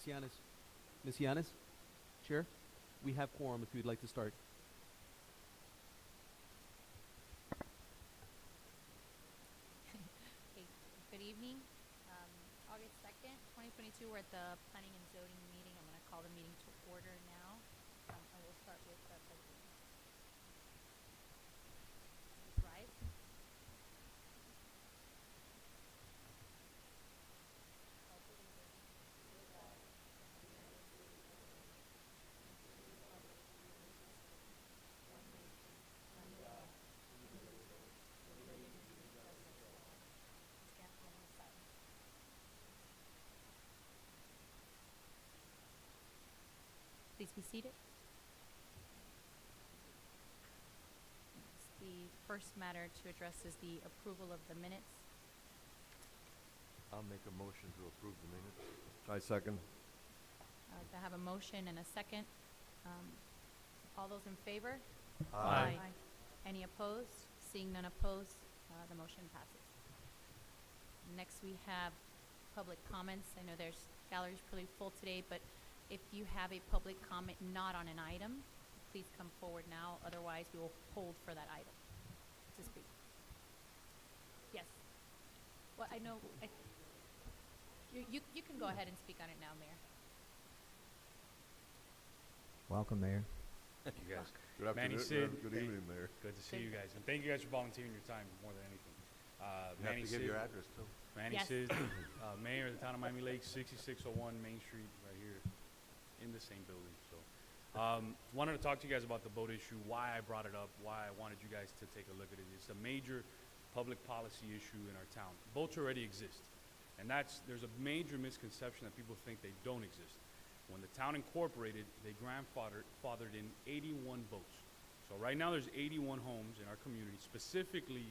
Ms. Yanis. Ms. Yanis? Chair? We have quorum if you'd like to start. Okay, good evening. August 2nd, 2022, we're at the Planning and Zoning meeting. I'm going to call the meeting to order now. And we'll start with the president. Please rise. Pledge allegiance to the flag of the United States of America and to the republic for which it stands, one nation, under God, indivisible, with liberty and justice for all. We stand for a moment of silence. Please be seated. The first matter to address is the approval of the minutes. I'll make a motion to approve the minutes. I second. I have a motion and a second. All those in favor? Aye. Any opposed? Seeing none opposed, the motion passes. Next, we have public comments. I know there's gallery's pretty full today, but if you have a public comment not on an item, please come forward now. Otherwise, we will hold for that item to speak. Yes. Well, I know. You can go ahead and speak on it now, Mayor. Welcome, Mayor. Thank you guys. Good afternoon. Manny Sid. Good evening, Mayor. Good to see you guys. And thank you guys for volunteering your time more than anything. You have to give your address, too. Manny Yes. Sid, Mayor of the town of Miami Lakes, 6601 Main Street, right here in the same building. So, wanted to talk to you guys about the boat issue, why I brought it up, why I wanted you guys to take a look at it. It's a major public policy issue in our town. Boats already exist. And there's a major misconception that people think they don't exist. When the town incorporated, they grandfathered in 81 boats. So right now there's 81 homes in our community, specifically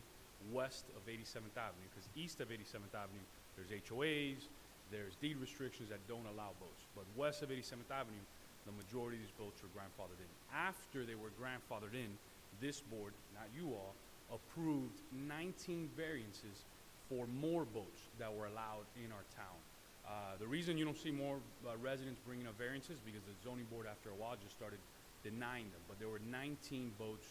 west of 87th Avenue, because east of 87th Avenue, there's HOAs, there's deed restrictions that don't allow boats. But west of 87th Avenue, the majority of these boats are grandfathered in. After they were grandfathered in, this board, not you all, approved 19 variances for more boats that were allowed in our town. The reason you don't see more residents bringing up variances because the zoning board after a while just started denying them. But there were 19 boats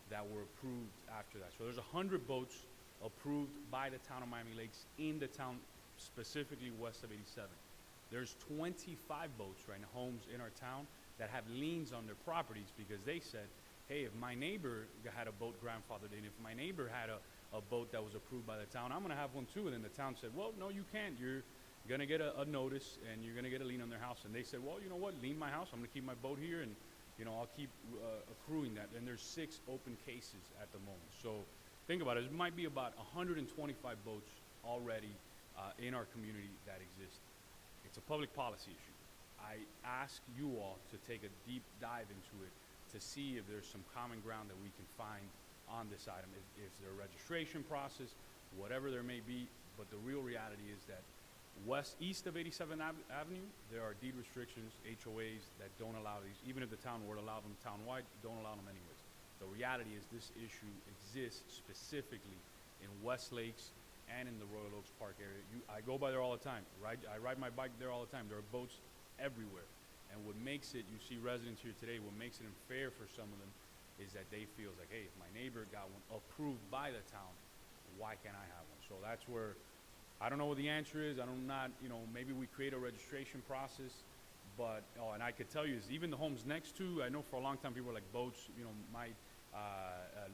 that were approved after that. So there's 100 boats approved by the town of Miami Lakes in the town, specifically west of 87. There's 25 boats right now, homes in our town that have liens on their properties because they said, hey, if my neighbor had a boat grandfathered in, if my neighbor had a boat that was approved by the town, I'm gonna have one too. And then the town said, well, no, you can't. You're gonna get a notice and you're gonna get a lien on their house. And they said, well, you know what, lien my house, I'm gonna keep my boat here and I'll keep accruing that. And there's 6 open cases at the moment. So think about it, it might be about 125 boats already in our community that exist. It's a public policy issue. I ask you all to take a deep dive into it to see if there's some common ground that we can find on this item. Is there a registration process, whatever there may be, but the real reality is that east of 87th Avenue, there are deed restrictions, HOAs that don't allow these. Even if the town were to allow them townwide, don't allow them anyways. The reality is this issue exists specifically in West Lakes and in the Royal Oaks Park area. I go by there all the time. I ride my bike there all the time. There are boats everywhere. And what makes it, you see residents here today, what makes it unfair for some of them is that they feel like, hey, if my neighbor got one approved by the town, why can't I have one? So that's where, I don't know what the answer is. Maybe we create a registration process, but, and I could tell you is even the homes next to, I know for a long time people were like boats, might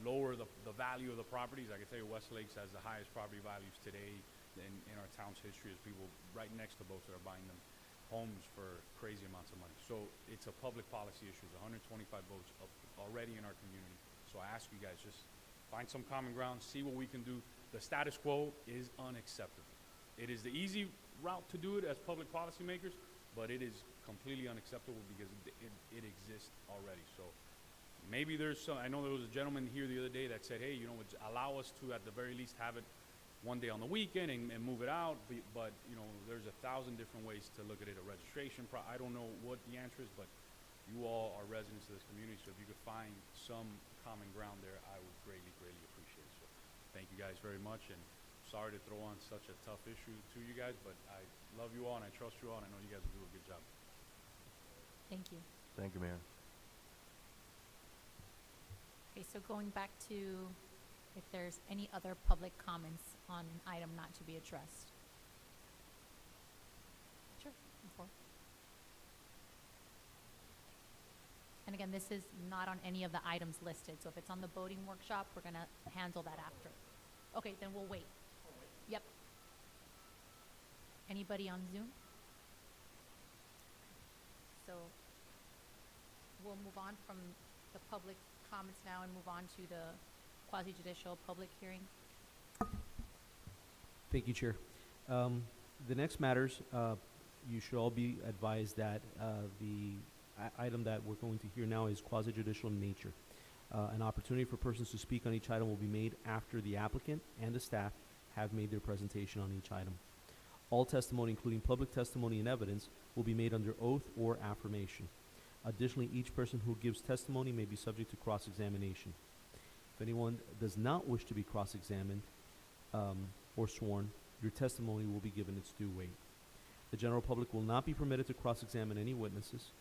lower the value of the properties. I can tell you West Lakes has the highest property values today in our town's history as people right next to boats that are buying them homes for crazy amounts of money. So it's a public policy issue. There's 125 boats already in our community. So I ask you guys, just find some common ground, see what we can do. The status quo is unacceptable. It is the easy route to do it as public policy makers, but it is completely unacceptable because it exists already. So maybe there's some, I know there was a gentleman here the other day that said, hey, allow us to at the very least have it one day on the weekend and move it out, but there's 1,000 different ways to look at it. A registration, I don't know what the answer is, but you all are residents of this community, so if you could find some common ground there, I would greatly, greatly appreciate it. So thank you guys very much, and sorry to throw on such a tough issue to you guys, but I love you all and I trust you all, and I know you guys will do a good job. Thank you. Thank you, Mayor. Okay, so going back to if there's any other public comments on an item not to be addressed. Sure, before. And again, this is not on any of the items listed, so if it's on the boating workshop, we're gonna handle that after. Okay, then we'll wait. Yep. Anybody on Zoom? So we'll move on from the public comments now and move on to the quasi-judicial public hearing. Thank you, Chair. The next matters, you should all be advised that the item that we're going to hear now is quasi-judicial in nature. An opportunity for persons to speak on each item will be made after the applicant and the staff have made their presentation on each item. All testimony, including public testimony and evidence, will be made under oath or affirmation. Additionally, each person who gives testimony may be subject to cross-examination. If anyone does not wish to be cross-examined or sworn, your testimony will be given its due weight. The general public will not be permitted to cross-examine any witnesses,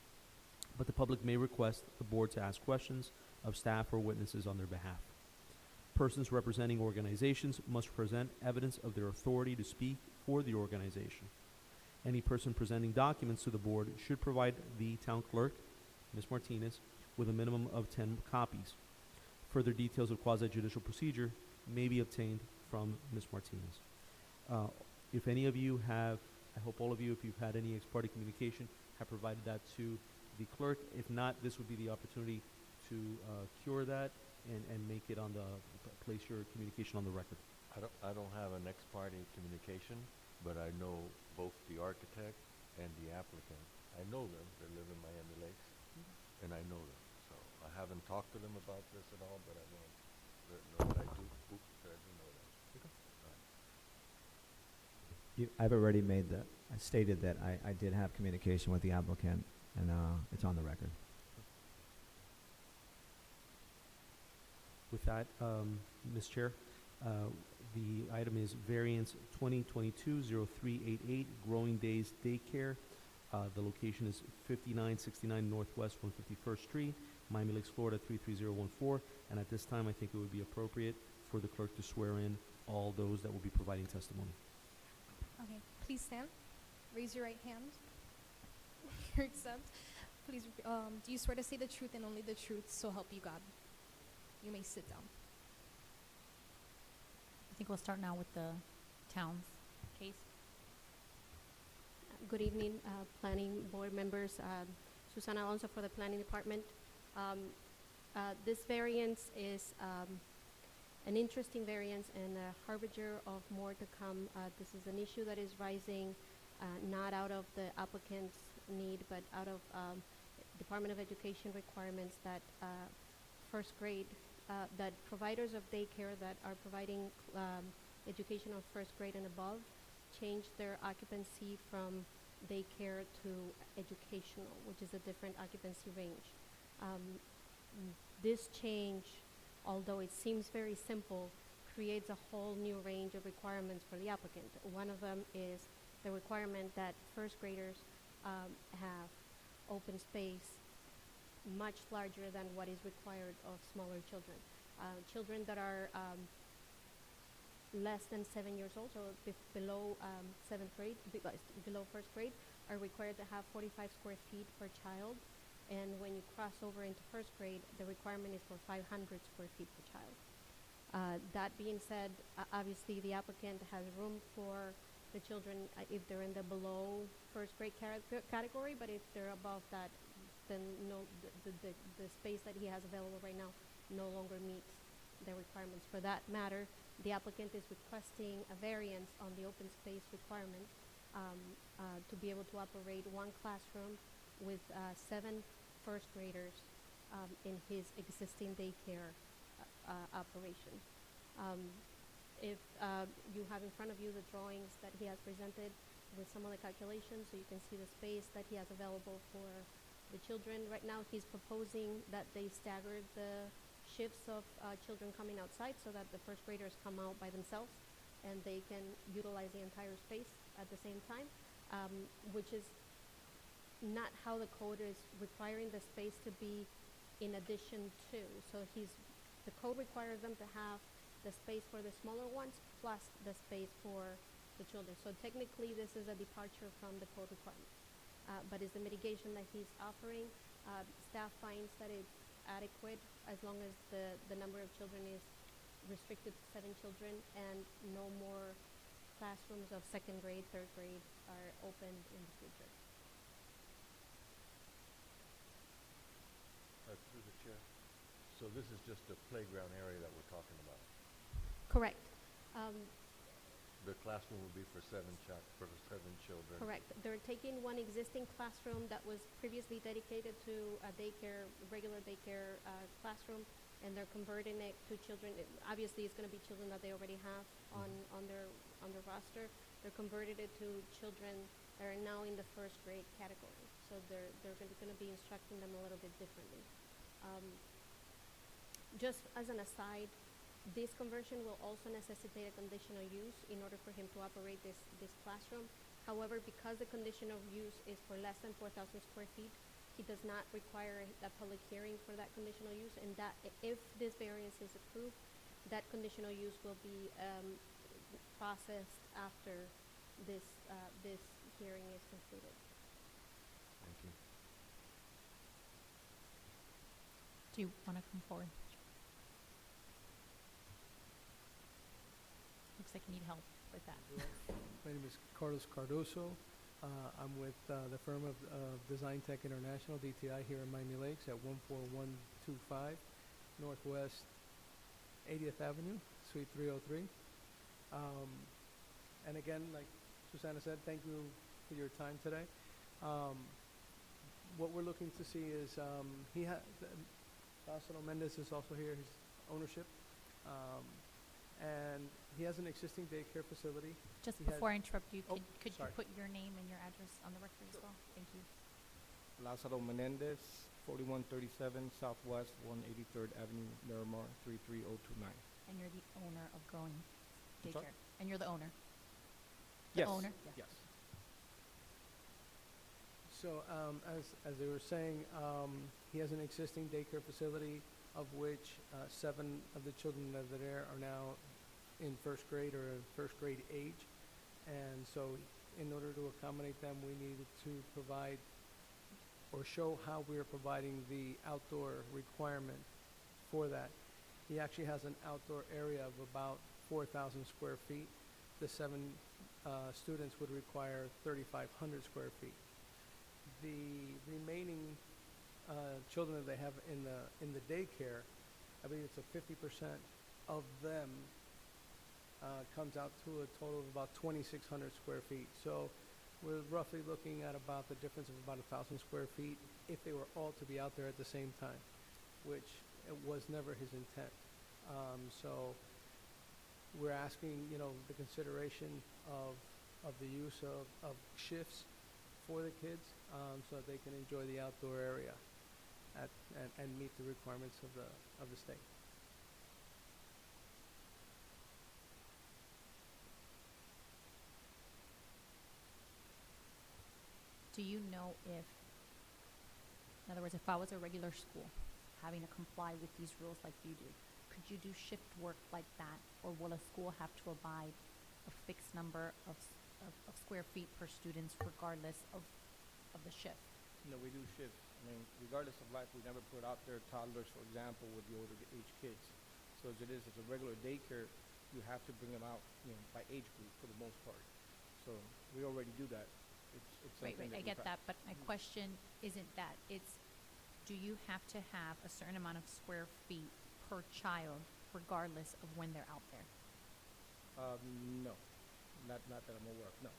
but the public may request the board to ask questions of staff or witnesses on their behalf. Persons representing organizations must present evidence of their authority to speak for the organization. Any person presenting documents to the board should provide the town clerk, Ms. Martinez, with a minimum of 10 copies. Further details of quasi-judicial procedure may be obtained from Ms. Martinez. If any of you have, I hope all of you, if you've had any ex-parte communication, have provided that to the clerk. If not, this would be the opportunity to cure that and make it on the, place your communication on the record. I don't have an ex-parte communication, but I know both the architect and the applicant. I know them. They live in Miami Lakes, and I know them. So I haven't talked to them about this at all, but I know that I do. Oops, I do know them. Okay. All right. I've already made the, I stated that I did have communication with the applicant, and it's on the record. With that, Ms. Chair, the item is Variance 2022-0388, Growing Days Daycare. The location is 5969 Northwest 151st Street, Miami Lakes, Florida 33014. And at this time, I think it would be appropriate for the clerk to swear in all those that will be providing testimony. Okay, please stand. Raise your right hand. You accept. Please, do you swear to say the truth and only the truth, so help you God? You may sit down. I think we'll start now with the town's case. Good evening, planning board members. Susana Alonso for the planning department. This variance is an interesting variance and a harbinger of more to come. This is an issue that is rising not out of the applicant's need, but out of Department of Education requirements that first grade, that providers of daycare that are providing education of first grade and above change their occupancy from daycare to educational, which is a different occupancy range. This change, although it seems very simple, creates a whole new range of requirements for the applicant. One of them is the requirement that first graders have open space much larger than what is required of smaller children. Children that are less than 7 years old, so below seventh grade, below first grade, are required to have 45 square feet per child. And when you cross over into first grade, the requirement is for 500 square feet per child. That being said, obviously the applicant has room for the children if they're in the below first grade category, but if they're above that, then no, the space that he has available right now no longer meets the requirements. For that matter, the applicant is requesting a variance on the open space requirement to be able to operate one classroom with 7 first graders in his existing daycare operation. If you have in front of you the drawings that he has presented with some of the calculations, so you can see the space that he has available for the children. Right now he's proposing that they stagger the shifts of children coming outside so that the first graders come out by themselves and they can utilize the entire space at the same time, which is not how the code is requiring the space to be in addition to. So the code requires them to have the space for the smaller ones plus the space for the children. So technically, this is a departure from the code requirement. But it's the mitigation that he's offering. Staff finds that it's adequate as long as the number of children is restricted to 7 children and no more classrooms of 2nd grade, 3rd grade are opened in the future. Through the chair. So this is just a playground area that we're talking about. Correct. The classroom will be for 7 children. Correct. They're taking one existing classroom that was previously dedicated to a daycare, regular daycare classroom, and they're converting it to children. Obviously, it's going to be children that they already have on their roster. They're converting it to children that are now in the 1st grade category. So they're going to be instructing them a little bit differently. Just as an aside, this conversion will also necessitate a conditional use in order for him to operate this classroom. However, because the conditional use is for less than 4,000 square feet, he does not require a public hearing for that conditional use, and that if this variance is approved, that conditional use will be processed after this hearing is concluded. Thank you. Do you want to come forward? Looks like you need help with that. My name is Carlos Cardoso. I'm with the firm of Design Tech International, DTI, here in Miami Lakes at 14125 Northwest 80th Avenue, Suite 303. And again, like Susana said, thank you for your time today. What we're looking to see is Lázaro Mendez is also here, his ownership. And he has an existing daycare facility. Just He has- before I interrupt you, Oh, could you sorry. put your name and your address on the record as well? Thank you. Lázaro Menendez, 4137 Southwest 183rd Avenue, Miramar, 33029. And you're the owner of Growing I'm sorry? Daycare. And you're the owner. The Yes. owner? Yes. So as they were saying, he has an existing daycare facility of which 7 of the children that are there are now in 1st grade or 1st grade age. And so in order to accommodate them, we needed to provide or show how we are providing the outdoor requirement for that. He actually has an outdoor area of about 4,000 square feet. The 7 students would require 3,500 square feet. The remaining children that they have in the daycare, I believe it's a 50% of them comes out to a total of about 2,600 square feet. So we're roughly looking at about the difference of about 1,000 square feet if they were all to be out there at the same time, which it was never his intent. So we're asking, the consideration of the use of shifts for the kids so that they can enjoy the outdoor area and meet the requirements of the state. Do you know if, in other words, if I was a regular school having to comply with these rules like you do, could you do shift work like that, or will a school have to abide a fixed number of square feet per students regardless of the shift? No, we do shifts. I mean, regardless of life, we never put out there toddlers, for example, with the older age kids. So as a regular daycare, you have to bring them out, by age group for the most part. So we already do that. It's Right, something I we get that, but my question isn't that. It's, do you have to have a certain amount of square feet per child regardless of when they're out there? No, not that I'm aware of, no.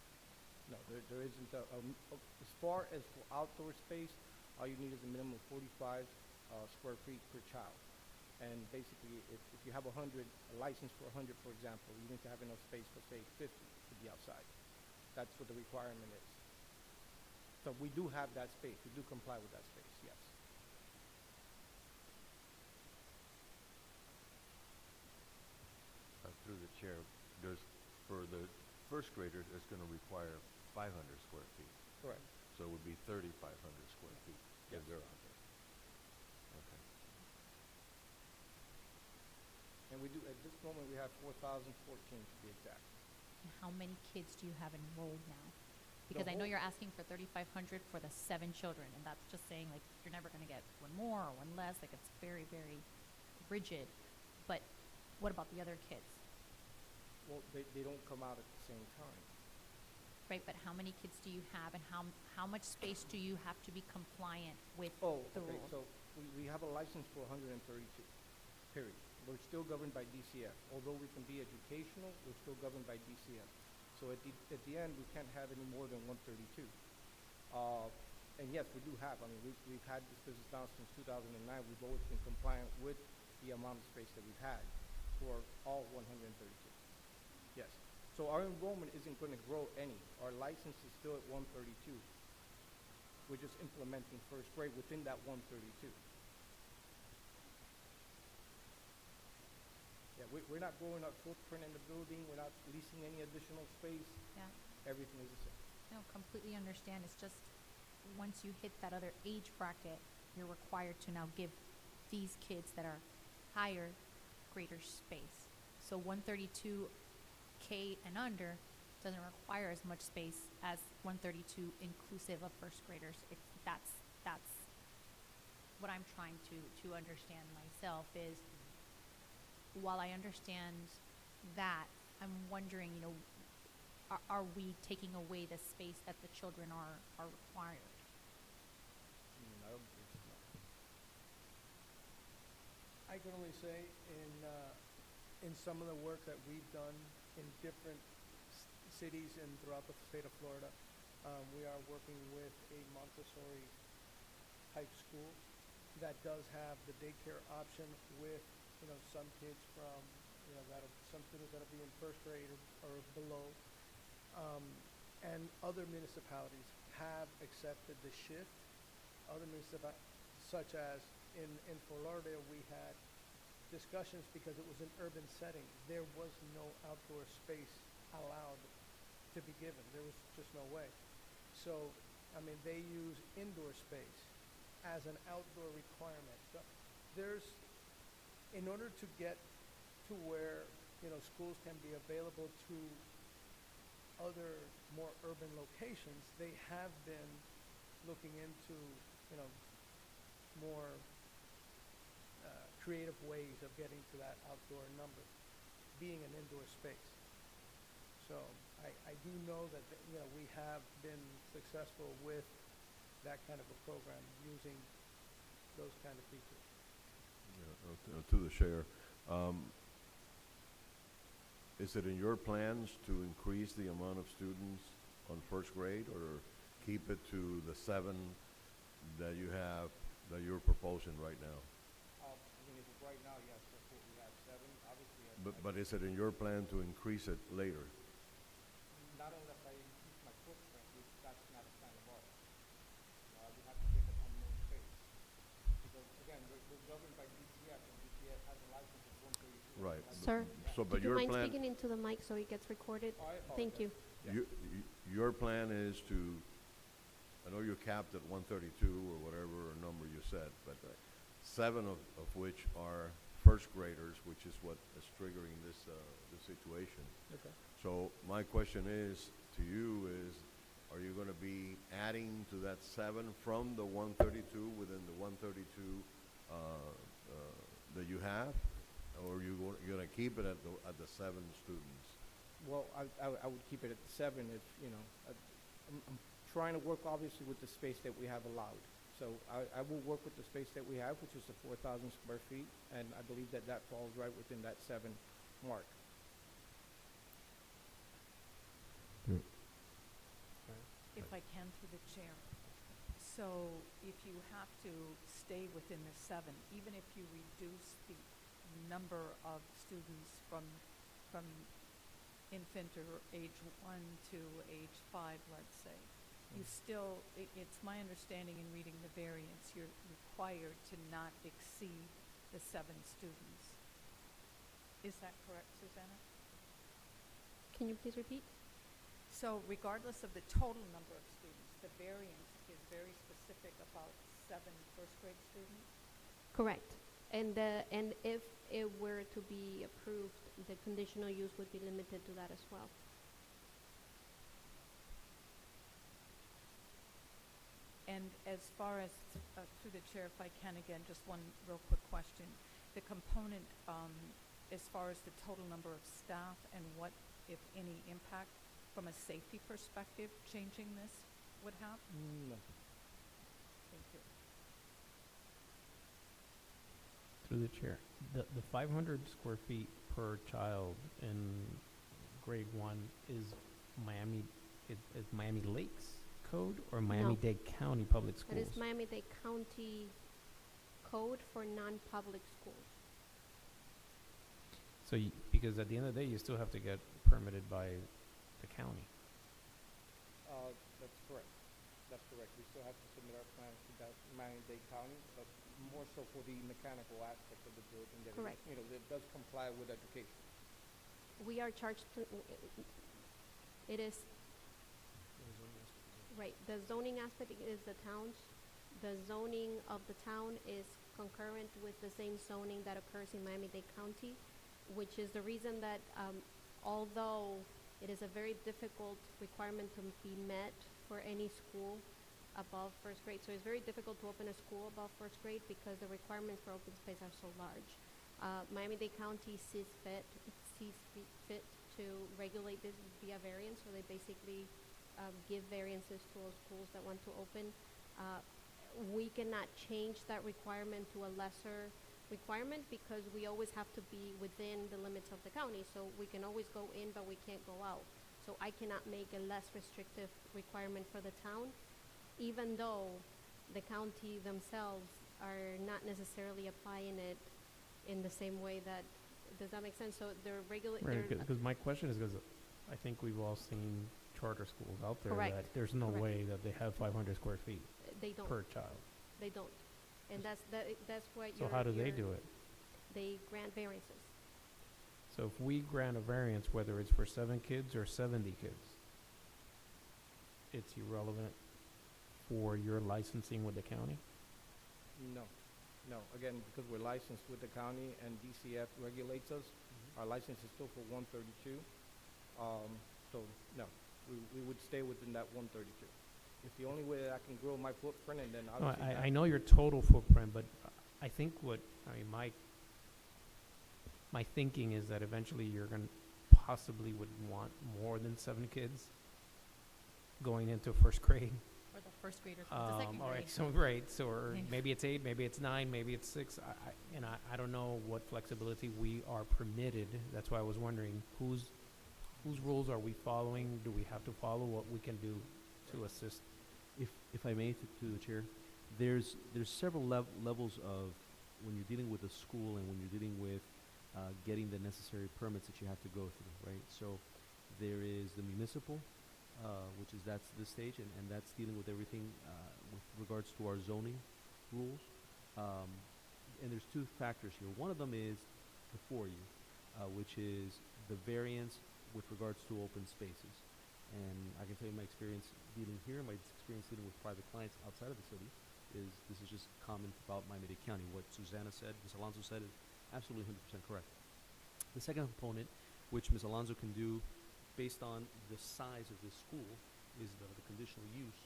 No, there isn't as far as for outdoor space, all you need is a minimum of 45 square feet per child. And basically, if you have a license for 100, for example, you need to have enough space for, say, 50 to be outside. That's what the requirement is. So we do have that space. We do comply with that space, yes. Through the chair, for the 1st graders, it's going to require 500 square feet. Correct. So it would be 3,500 square feet if Yes. they're out there. Okay. And we do, at this moment, we have 4,014 to be exact. And how many kids do you have enrolled now? Because I know whole- you're asking for 3,500 for the 7 children, and that's just saying, like, you're never gonna get one more or one less, like, it's very, very rigid. But what about the other kids, Well, they don't come out at the same time. right? But how many kids do you have, and how much space do you have to be compliant with Oh, the okay, rules? so we have a license for 132, period. We're still governed by DCF. Although we can be educational, we're still governed by DCF. So at the end, we can't have any more than 132. And yes, we do have, I mean, we've had this business now since 2009. We've always been compliant with the amount of space that we've had for all 132. Yes. So our enrollment isn't going to grow any. Our license is still at 132. We're just implementing first grade within that 132. Yeah, we're not growing our footprint in the building. We're not leasing any additional space. Yeah, Everything is the same. no, completely understand. It's just, once you hit that other age bracket, you're required to now give these kids that are higher greater space. So 132K and under doesn't require as much space as 132 inclusive of first graders. That's what I'm trying to understand myself is, while I understand that, I'm wondering, you know, are we taking away the space that the children are required? I don't think so. I can only say in some of the work that we've done in different cities and throughout the state of Florida, we are working with a Montessori type school that does have the daycare option with, you know, some kids from, you know, some students that'll be in first grade or below. And other municipalities have accepted the shift. Other municipalities, such as in Fort Lauderdale, we had discussions because it was an urban setting. There was no outdoor space allowed to be given. There was just no way. So, I mean, they use indoor space as an outdoor requirement. So in order to get to where, you know, schools can be available to other more urban locations, they have been looking into, you know, more creative ways of getting to that outdoor number, being an indoor space. So I do know that, you know, we have been successful with that kind of a program using those kind of features. Yeah, to the chair, is it in your plans to increase the amount of students on first grade, or keep it to the 7 that you have, that you're proposing right now? I mean, if it's right now, yes, that's what we have, 7. Obviously, But is it in your plan to increase it later? not unless I increase my footprint, which that's not a plan of ours. I would have to give it on more space. Because again, we're governed by DCF, and DCF has a license of 132. Right. Sir, So, but do you your mind plan, speaking into the mic so it gets recorded? Oh, I Thank you. apologize. your plan is to, I know you're capped at 132 or whatever number you said, but 7 of which are first graders, which is what is triggering this situation. Okay. So my question is, to you is, are you gonna be adding to that 7 from the 132 within the 132 that you have? Or are you gonna keep it at the 7 students? Well, I would keep it at 7 if, you know, I'm trying to work obviously with the space that we have allowed. So I will work with the space that we have, which is the 4,000 square feet, and I believe that that falls right within that 7 mark. If I can, through the chair. So if you have to stay within the 7, even if you reduce the number of students from infant or age 1 to age 5, let's say, you still, it's my understanding in reading the variance, you're required to not exceed the 7 students. Is that correct, Susanna? Can you please repeat? So regardless of the total number of students, the variance is very specific about 7 first-grade students. Correct. And if it were to be approved, the conditional use would be limited to that as well. And as far as, through the chair, if I can again, just one real quick question. The component, as far as the total number of staff and what, if any, impact from a safety perspective, changing this would have? No. Thank you. Through the chair, the 500 square feet per child in grade 1 is Miami Lakes code or Miami-Dade County Public Schools? It is Miami-Dade County code for non-public schools. So, because at the end of the day, you still have to get permitted by the county. That's correct. That's correct. We still have to submit our plans to that Miami-Dade County, but more so for the mechanical aspect of the building. That Correct. It does comply with education. We are charged to, it is, right, the zoning aspect is the town's. The zoning of the town is concurrent with the same zoning that occurs in Miami-Dade County, which is the reason that, although it is a very difficult requirement to be met for any school above first grade. So it's very difficult to open a school above first grade because the requirements for open space are so large. Miami-Dade County sees fit to regulate this via variance, so they basically give variances to all schools that want to open. We cannot change that requirement to a lesser requirement because we always have to be within the limits of the county. So we can always go in, but we can't go out. So I cannot make a less restrictive requirement for the town, even though the county themselves are not necessarily applying it in the same way that, does that make sense? So they're Right, because my question is because I think we've all seen charter schools out there Correct. that there's no Correct. way that they have 500 square feet they don't, per child. they don't. And that's what So how do they do it? They grant variances. So if we grant a variance, whether it's for 7 kids or 70 kids, it's irrelevant for your licensing with the county? No. Again, because we're licensed with the county and DCF regulates us, our license is still for 132. So no, we would stay within that 132. It's the only way that I can grow my footprint, and then No, obviously I know your total footprint, but I think my thinking is that eventually you're going to possibly would want more than 7 kids going into first grade. Or the first graders with the second All grade. right, so right, so or Yeah. maybe it's 8, maybe it's 9, maybe it's 6. I don't know what flexibility we are permitted. That's why I was wondering whose rules are we following? Do we have to follow what we can do to assist? If I may, through the chair, there's several levels of when you're dealing with a school and when you're dealing with getting the necessary permits that you have to go through, right? So there is the municipal, which is that's this stage, and that's dealing with everything with regards to our zoning rules. And there's 2 factors here. One of them is before you, which is the variance with regards to open spaces. And I can tell you my experience dealing here, my experience dealing with private clients outside of the city, is this is just common throughout Miami-Dade County. What Susana said, Ms. Alonso said, is absolutely 100% correct. The second component, which Ms. Alonso can do based on the size of this school, is the conditional use,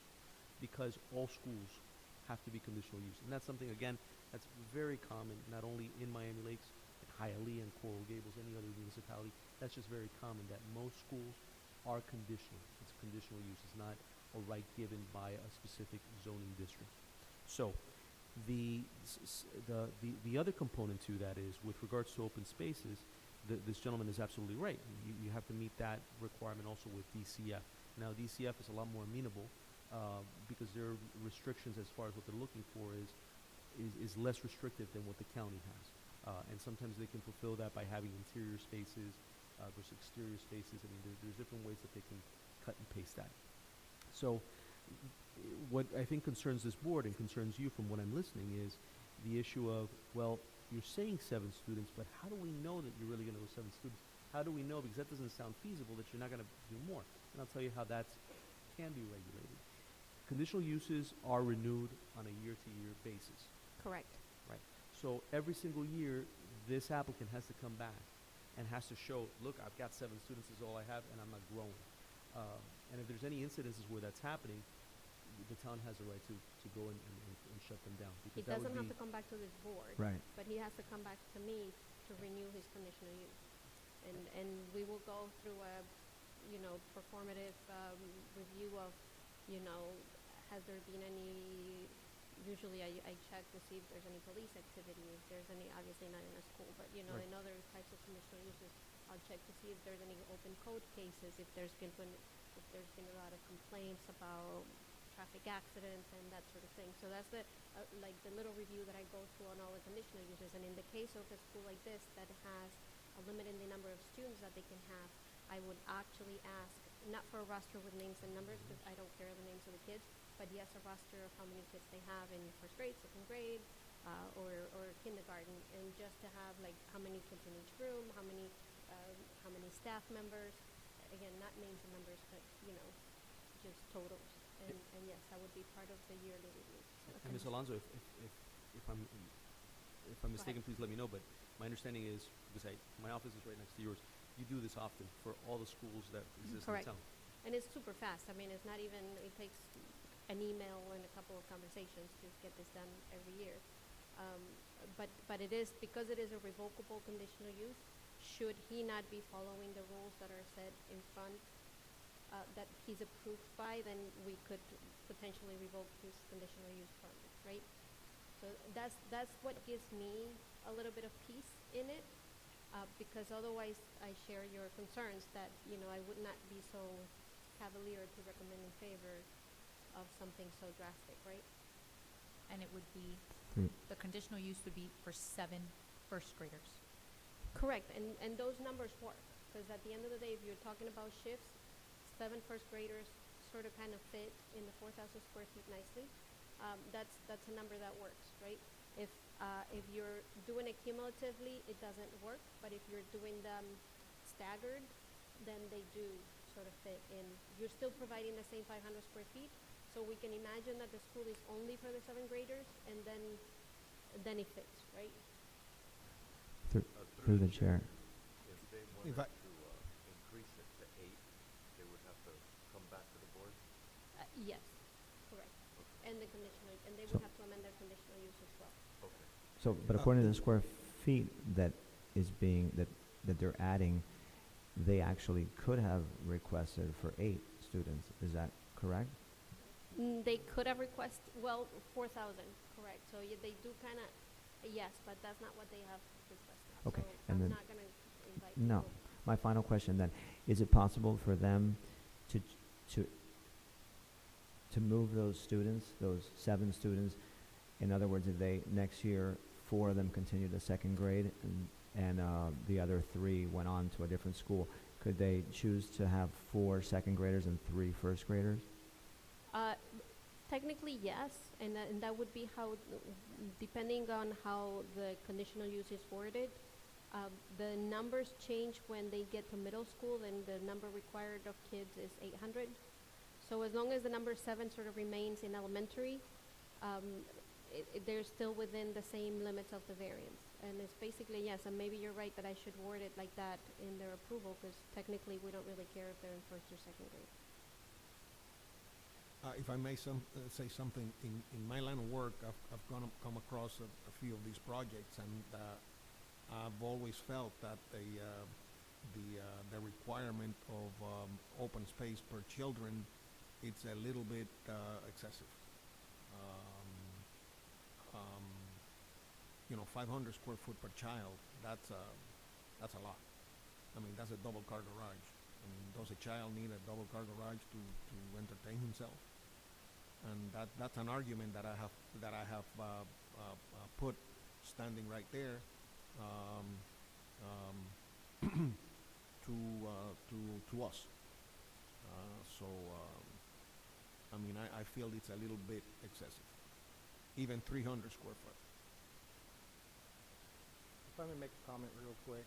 because all schools have to be conditional use. And that's something, again, that's very common, not only in Miami Lakes, like Hialeah and Coral Gables, any other municipality. That's just very common that most schools are conditional. It's conditional use. It's not a right given by a specific zoning district. So the other component to that is with regards to open spaces, this gentleman is absolutely right. You have to meet that requirement also with DCF. Now DCF is a lot more amenable because their restrictions as far as what they're looking for is less restrictive than what the county has. And sometimes they can fulfill that by having interior spaces versus exterior spaces. I mean, there's different ways that they can cut and paste that. So what I think concerns this board and concerns you from what I'm listening is the issue of, well, you're saying 7 students, but how do we know that you're really going to go 7 students? How do we know? Because that doesn't sound feasible that you're not going to do more. And I'll tell you how that can be regulated. conditional uses are renewed on a year-to-year basis. Correct. So every single year, this applicant has to come back and has to show, look, I've got 7 students, this is all I have, and I'm not growing. And if there's any incidences where that's happening, the town has a right to go and shut them down. He Because that would doesn't have be, to come back to this board. Right. But he has to come back to me to renew his conditional use. And we will go through a, performative, review of, has there been any, usually I check to see if there's any police activity, if there's any, obviously not in a school, but, Right. in other types of conditional uses, I'll check to see if there's any open code cases, if there's been a lot of complaints about traffic accidents and that sort of thing. So that's the little review that I go through on all the conditional uses. And in the case of a school like this that has a limit in the number of students that they can have, I would actually ask, not for a roster with names and numbers, because I don't care the names of the kids, but yes, a roster of how many kids they have in first grade, second grade, or kindergarten, and just to have how many kids in each room, how many staff members, again, not names and numbers, but just totals. And yes, that would be part of the yearly review. and Ms. Alonso, if I'm mistaken, please let me know, but my understanding is, because my office is right next to yours, you do this often for all the schools that exist Correct. in town. And it's super fast. I mean, it's not even, it takes an email and a couple of conversations to get this done every year. But it is, because it is a revocable conditional use, should he not be following the rules that are set in front, that he's approved by, then we could potentially revoke his conditional use permit, right? So that's what gives me a little bit of peace in it, because otherwise I share your concerns that, I would not be so cavalier to recommend in favor of something so drastic, right? And it would be, Hmm. the conditional use would be for 7 first graders. Correct, and those numbers work, because at the end of the day, if you're talking about shifts, 7 first graders sort of kind of fit in the 4,000 square feet nicely. That's a number that works, right? If you're doing it cumulatively, it doesn't work, but if you're doing them staggered, then they do sort of fit in. You're still providing the same 500 square feet, so we can imagine that the school is only for the 7 graders, and then it fits, right? Through the chair. If they If wanted I- to increase it to 8, they would have to come back to the board? Yes, correct. Okay. And the conditional, and they So- would have to amend their conditional use as well. Okay. So, but according to the square feet that is being, that they're adding, they actually could have requested for 8 students. Is that correct? They could have requested, 4,000, correct. So they do kind of, yes, but that's not what they have requested. Okay, So and I'm then- not going to invite No. people. My final question then, is it possible for them to move those students, those 7 students? In other words, if they, next year, 4 of them continue to second grade and the other 3 went on to a different school, could they choose to have 4 second graders and 3 first graders? Technically, yes, and that would be how, depending on how the conditional use is worded, the numbers change when they get to middle school, and the number required of kids is 800. So as long as the number 7 sort of remains in elementary, they're still within the same limits of the variance. And it's basically, yes, and maybe you're right that I should word it like that in their approval, because technically we don't really care if they're in first or second grade. If I may say something, in my line of work, I've come across a few of these projects, and I've always felt that the requirement of open space per children, it's a little bit excessive. 500 square foot per child, that's a lot. I mean, that's a double car garage. I mean, does a child need a double car garage to entertain himself? And that's an argument that I have put standing right there to us. I mean, I feel it's a little bit excessive, even 300 square foot. If I may make a comment real quick.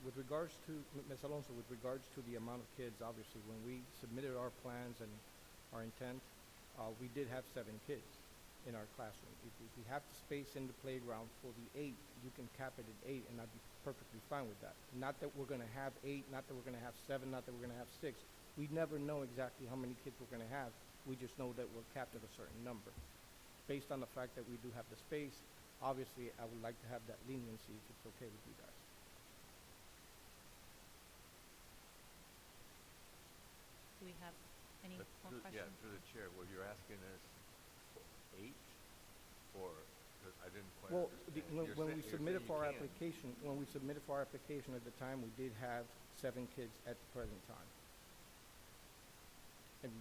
With regards to, Ms. Alonso, with regards to the amount of kids, obviously, when we submitted our plans and our intent, we did have 7 kids in our classroom. If we have the space in the playground for the 8, you can cap it at 8, and I'd be perfectly fine with that. Not that we're going to have 8, not that we're going to have 7, not that we're going to have 6. We never know exactly how many kids we're going to have. We just know that we're capped at a certain number. Based on the fact that we do have the space, obviously, I would like to have that leniency if it's okay with you guys. Do we have any But more through- questions? Yeah, through the chair, what you're asking is 8, or, 'cause I didn't quite Well, understand. when we submitted for our you can. application, at the time, we did have 7 kids at the present time. And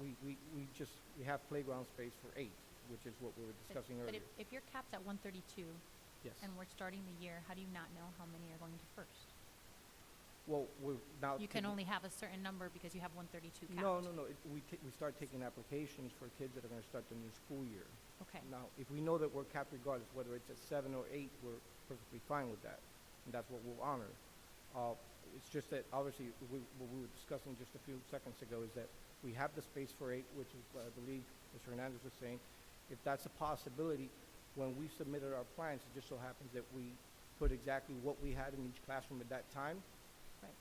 we have playground space for 8, which is what we were discussing But earlier. if you're capped at 132 Yes. and we're starting the year, how do you not know how many are going to first? Well, we're now. You can taking- only have a certain number because you have 132 capped. No. We start taking applications for kids that are gonna start the new school year. Okay. Now, if we know that we're capped regardless, whether it's at 7 or 8, we're perfectly fine with that, and that's what we'll honor. It's just that obviously, what we were discussing just a few seconds ago is that we have the space for 8, which is what I believe Mr. Hernandez was saying. If that's a possibility, when we submitted our plans, it just so happens that we put exactly what we had in each classroom at that time. Right.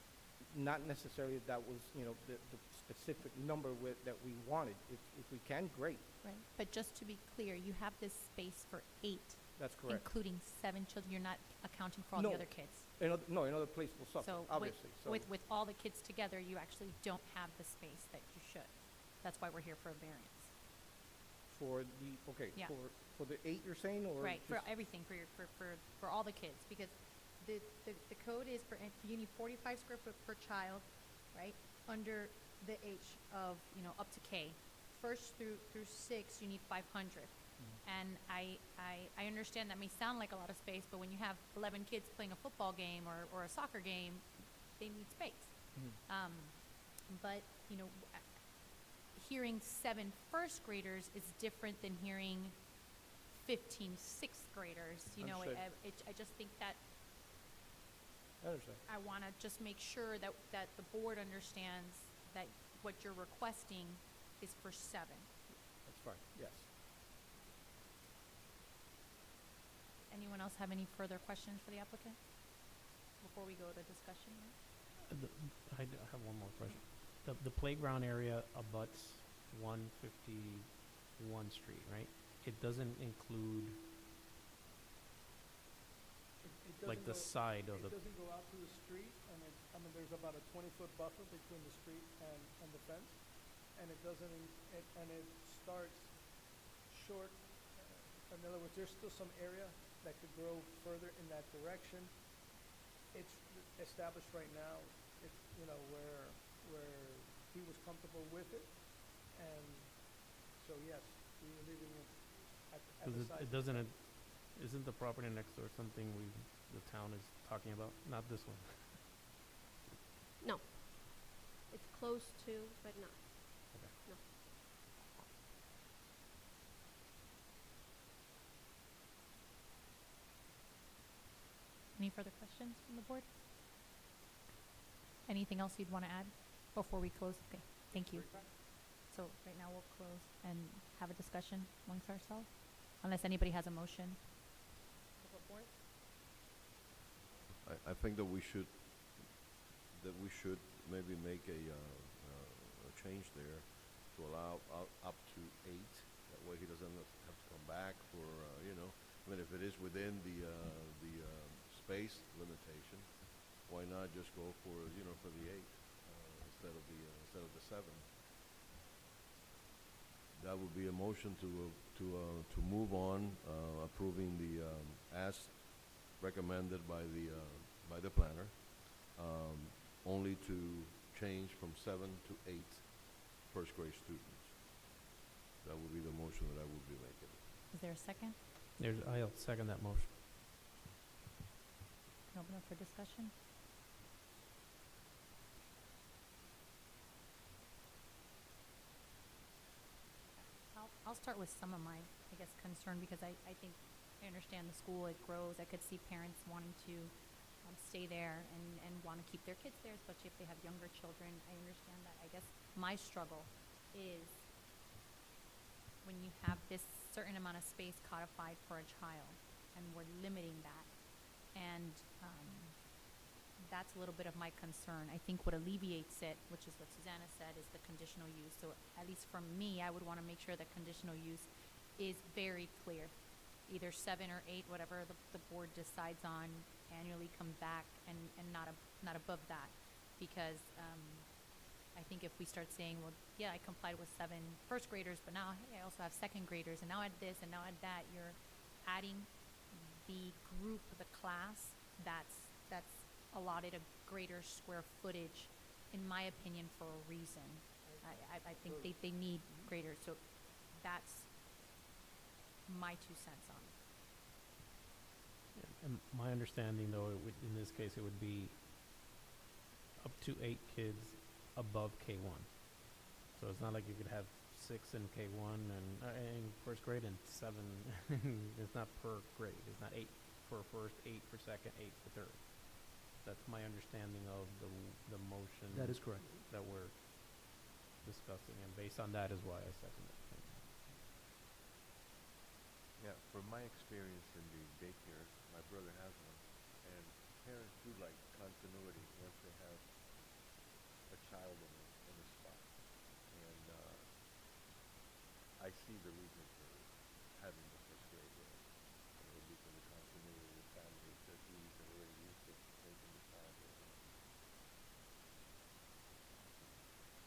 Not necessarily that was, the specific number that we wanted. If we can, great. Right. But just to be clear, you have this space for 8, That's correct. including 7 children. You're not accounting for all the No. other kids. Another place will suffer, So obviously. with all the kids together, you actually don't have the space that you should. That's why we're here for a variance. Yeah. For the 8 you're saying, or? Right, for just- everything, for all the kids, because the code is you need 45 square foot per child, right? Under the age of, up to K. First through 6, you need 500. And I understand that may sound like a lot of space, but when you have 11 kids playing a football game or a soccer game, they need space. Mhm. But, hearing 7 first graders is different than hearing 15 sixth graders. Understood. I just think that I understand. I want to just make sure that the board understands that what you're requesting is for 7. That's fine, yes. Anyone else have any further questions for the applicant before we go to discussion? I have one more question. The playground area abuts 151 Street, right? It doesn't include like the side of the. It doesn't go out to the street, and there's about a 20-foot buffer between the street and the fence, and it doesn't, and it starts short. In other words, there's still some area that could grow further in that direction. It's established right now. It's where he was comfortable with it, and so yes, we were leaving it at the side. It doesn't. Isn't the property next door something the town is talking about? Not this one. No. It's close to, but not. Okay. No. Any further questions from the board? Anything else you'd want to add before we close? Okay, thank you. So right now we'll close and have a discussion amongst ourselves, unless anybody has a motion. I think that we should maybe make a change there to allow up to 8. That way he doesn't have to come back for, if it is within the space limitation, why not just go for the 8 instead of the 7? That would be a motion to move on, approving the as recommended by the planner, only to change from 7 to 8 first grade students. That would be the motion that I would be making. Is there a second? I'll second that motion. Can open up for discussion? I'll start with some of my, concern, because I think I understand the school, it grows. I could see parents wanting to stay there and want to keep their kids there, especially if they have younger children. I understand that. I guess my struggle is when you have this certain amount of space codified for a child, and we're limiting that. And that's a little bit of my concern. I think what alleviates it, which is what Susanna said, is the conditional use. So at least for me, I would want to make sure that conditional use is very clear. Either 7 or 8, whatever the board decides on, annually come back and not above that. Because I think if we start saying, well, yeah, I complied with 7 first graders, but now, hey, I also have second graders, and now add this, and now add that, you're adding the group, the class, that's allotted a greater square footage, in my opinion, for a reason. I think they need greater, so that's my 2 cents on it. And my understanding, though, in this case, it would be up to 8 kids above K1. So it's not like you could have 6 in K1 and in first grade and 7. It's not per grade. It's not 8 for first, 8 for second, 8 for third. That's my understanding of the motion. That is correct. That we're discussing, and based on that is why I second it. Yeah, from my experience in the daycares, my brother has one, and parents do like continuity once they have a child in a spot. And I see the reason for having the first grade there. Because of continuity with family, because he's already used to taking the child there.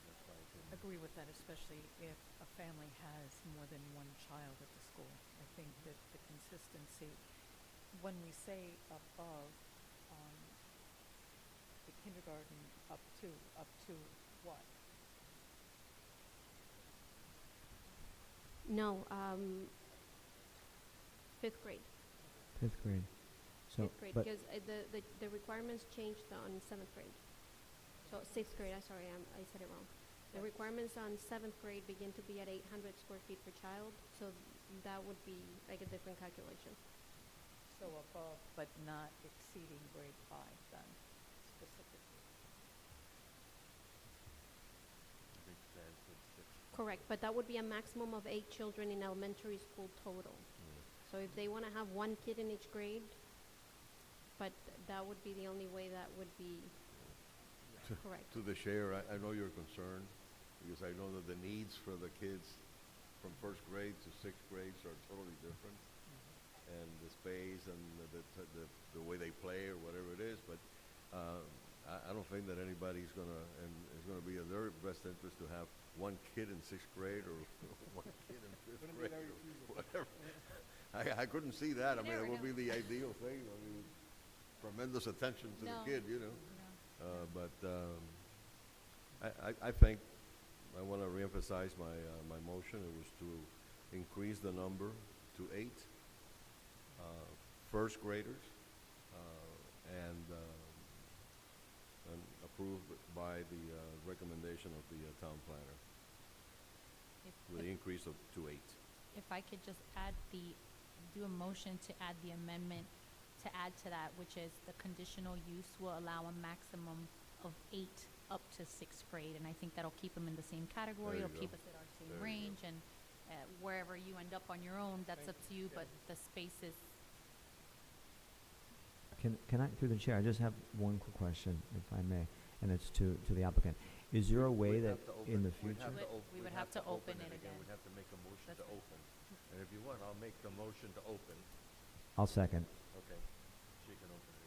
That's my opinion. Agree with that, especially if a family has more than one child at the school. I think that the consistency, when we say above, the kindergarten up to what? No, 5th grade. 5th grade. So, 5th grade, but because the requirements changed on 7th grade. So 6th grade, I said it wrong. The requirements on 7th grade begin to be at 800 square feet per child, so that would be like a different calculation. So above, but not exceeding grade 5 then, specifically. I think Stan said 6. Correct, but that would be a maximum of 8 children in elementary school total. So if they want to have 1 kid in each grade, but that would be the only way that would be correct. To the chair, I know your concern, because I know that the needs for the kids from first grade to 6th grades are totally different. And the space and the way they play or whatever it is, but I don't think that anybody's is gonna be in their best interest to have 1 kid in 6th grade or 1 kid in 5th grade or whatever. I couldn't see that. I mean, it would be the ideal thing. I mean, tremendous attention to the kid, you know. But I think I want to reemphasize my motion. It was to increase the number to 8 first graders and approved by the recommendation of the town planner with the increase to 8. If I could just do a motion to add the amendment to add to that, which is the conditional use will allow a maximum of 8 up to 6th grade, and I think that'll keep them in the same category. It'll keep us at our same range, and wherever you end up on your own, that's up to you, but the space is. can I, through the chair, I just have one quick question, if I may, and it's to the applicant. Is there a way We'd that have to open- in the we'd future? have to We op- would we'd have to open it again. We'd have to make a motion That's to right. open. And if you want, I'll make the motion to open. I'll second. Okay. She can open it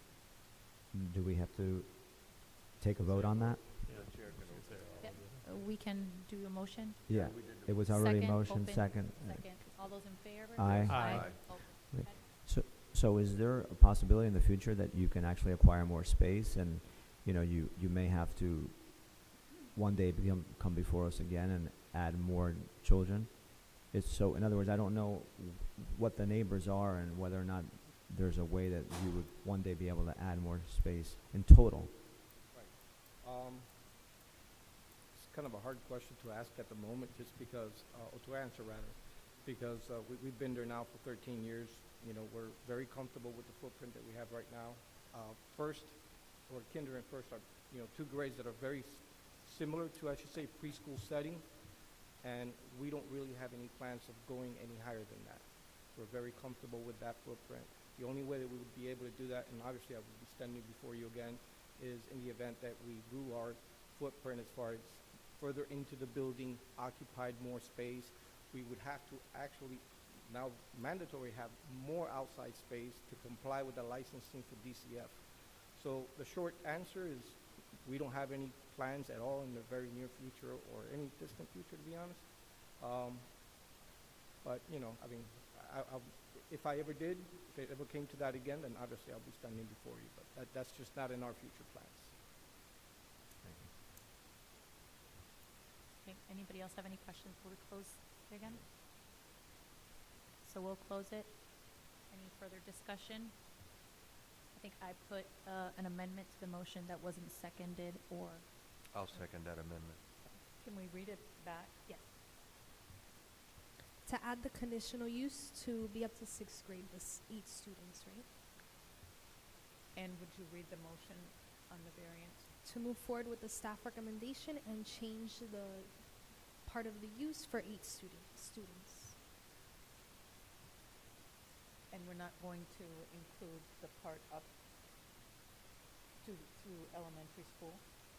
again. Do we have to take a vote on that? The chair can open it. Yeah. We can do a motion? Yeah, we did it was already Second, motion, open. second. Second. All those in favor? Aye. Aye. Open. So is there a possibility in the future that you can actually acquire more space and, you know, you may have to one day come before us again and add more children? So, in other words, I don't know what the neighbors are and whether or not there's a way that you would one day be able to add more space in total. It's kind of a hard question to ask at the moment, just because, or to answer rather, because we've been there now for 13 years. You know, we're very comfortable with the footprint that we have right now. First, or kinder and first are, 2 grades that are very similar to, I should say, preschool setting. and we don't really have any plans of going any higher than that. We're very comfortable with that footprint. The only way that we would be able to do that, and obviously I would be standing before you again, is in the event that we grew our footprint as far as further into the building, occupied more space, we would have to actually now mandatory have more outside space to comply with the licensing for DCF. So the short answer is we don't have any plans at all in the very near future or any distant future, to be honest. But, you know, I mean, if I ever did, if it ever came to that again, then obviously I'll be standing before you. But that's just not in our future plans. Okay, anybody else have any questions before we close it again? So we'll close it. Any further discussion? I think I put an amendment to the motion that wasn't seconded, or I'll second that amendment. Can we read it back? yes. To add the conditional use to be up to 6th grade with 8 students, right? And would you read the motion on the variance? To move forward with the staff recommendation and change the part of the use for 8 students. And we're not going to include the part up to through elementary school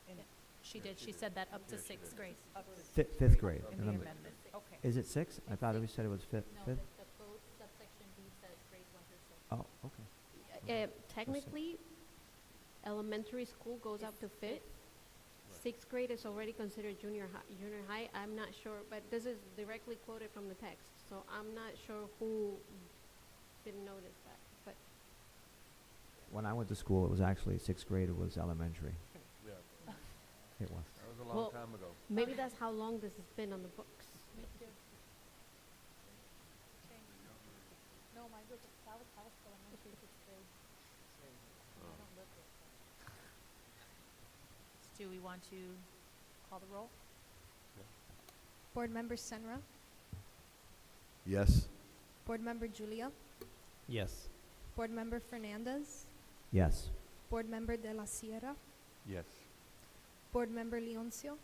in it? She did. She said that up to Yeah, she 6th did. grade. Up to Fifth grade. in And the I'm- amendment. Okay. Is it 6? I thought we said it was fifth. No, Fifth? the code subsection B says grades 1 through 6. Oh, okay. Technically, elementary school goes up to fifth. 6th grade is already considered junior high. I'm not sure, but this is directly quoted from the text, so I'm not sure who didn't notice that. But When I went to school, it was actually 6th grade. It was elementary. Yeah, It was. that was a long Well, time ago. maybe that's how long this has been on the books. No, mine was, that was elementary, 6th grade. I Oh. don't live there. Do we want to call the roll? Board Member Senra, Yes. Board Member Julia, Yes. Board Member Fernandez, Yes. Board Member De La Sierra, Yes. Board Member Leoncio,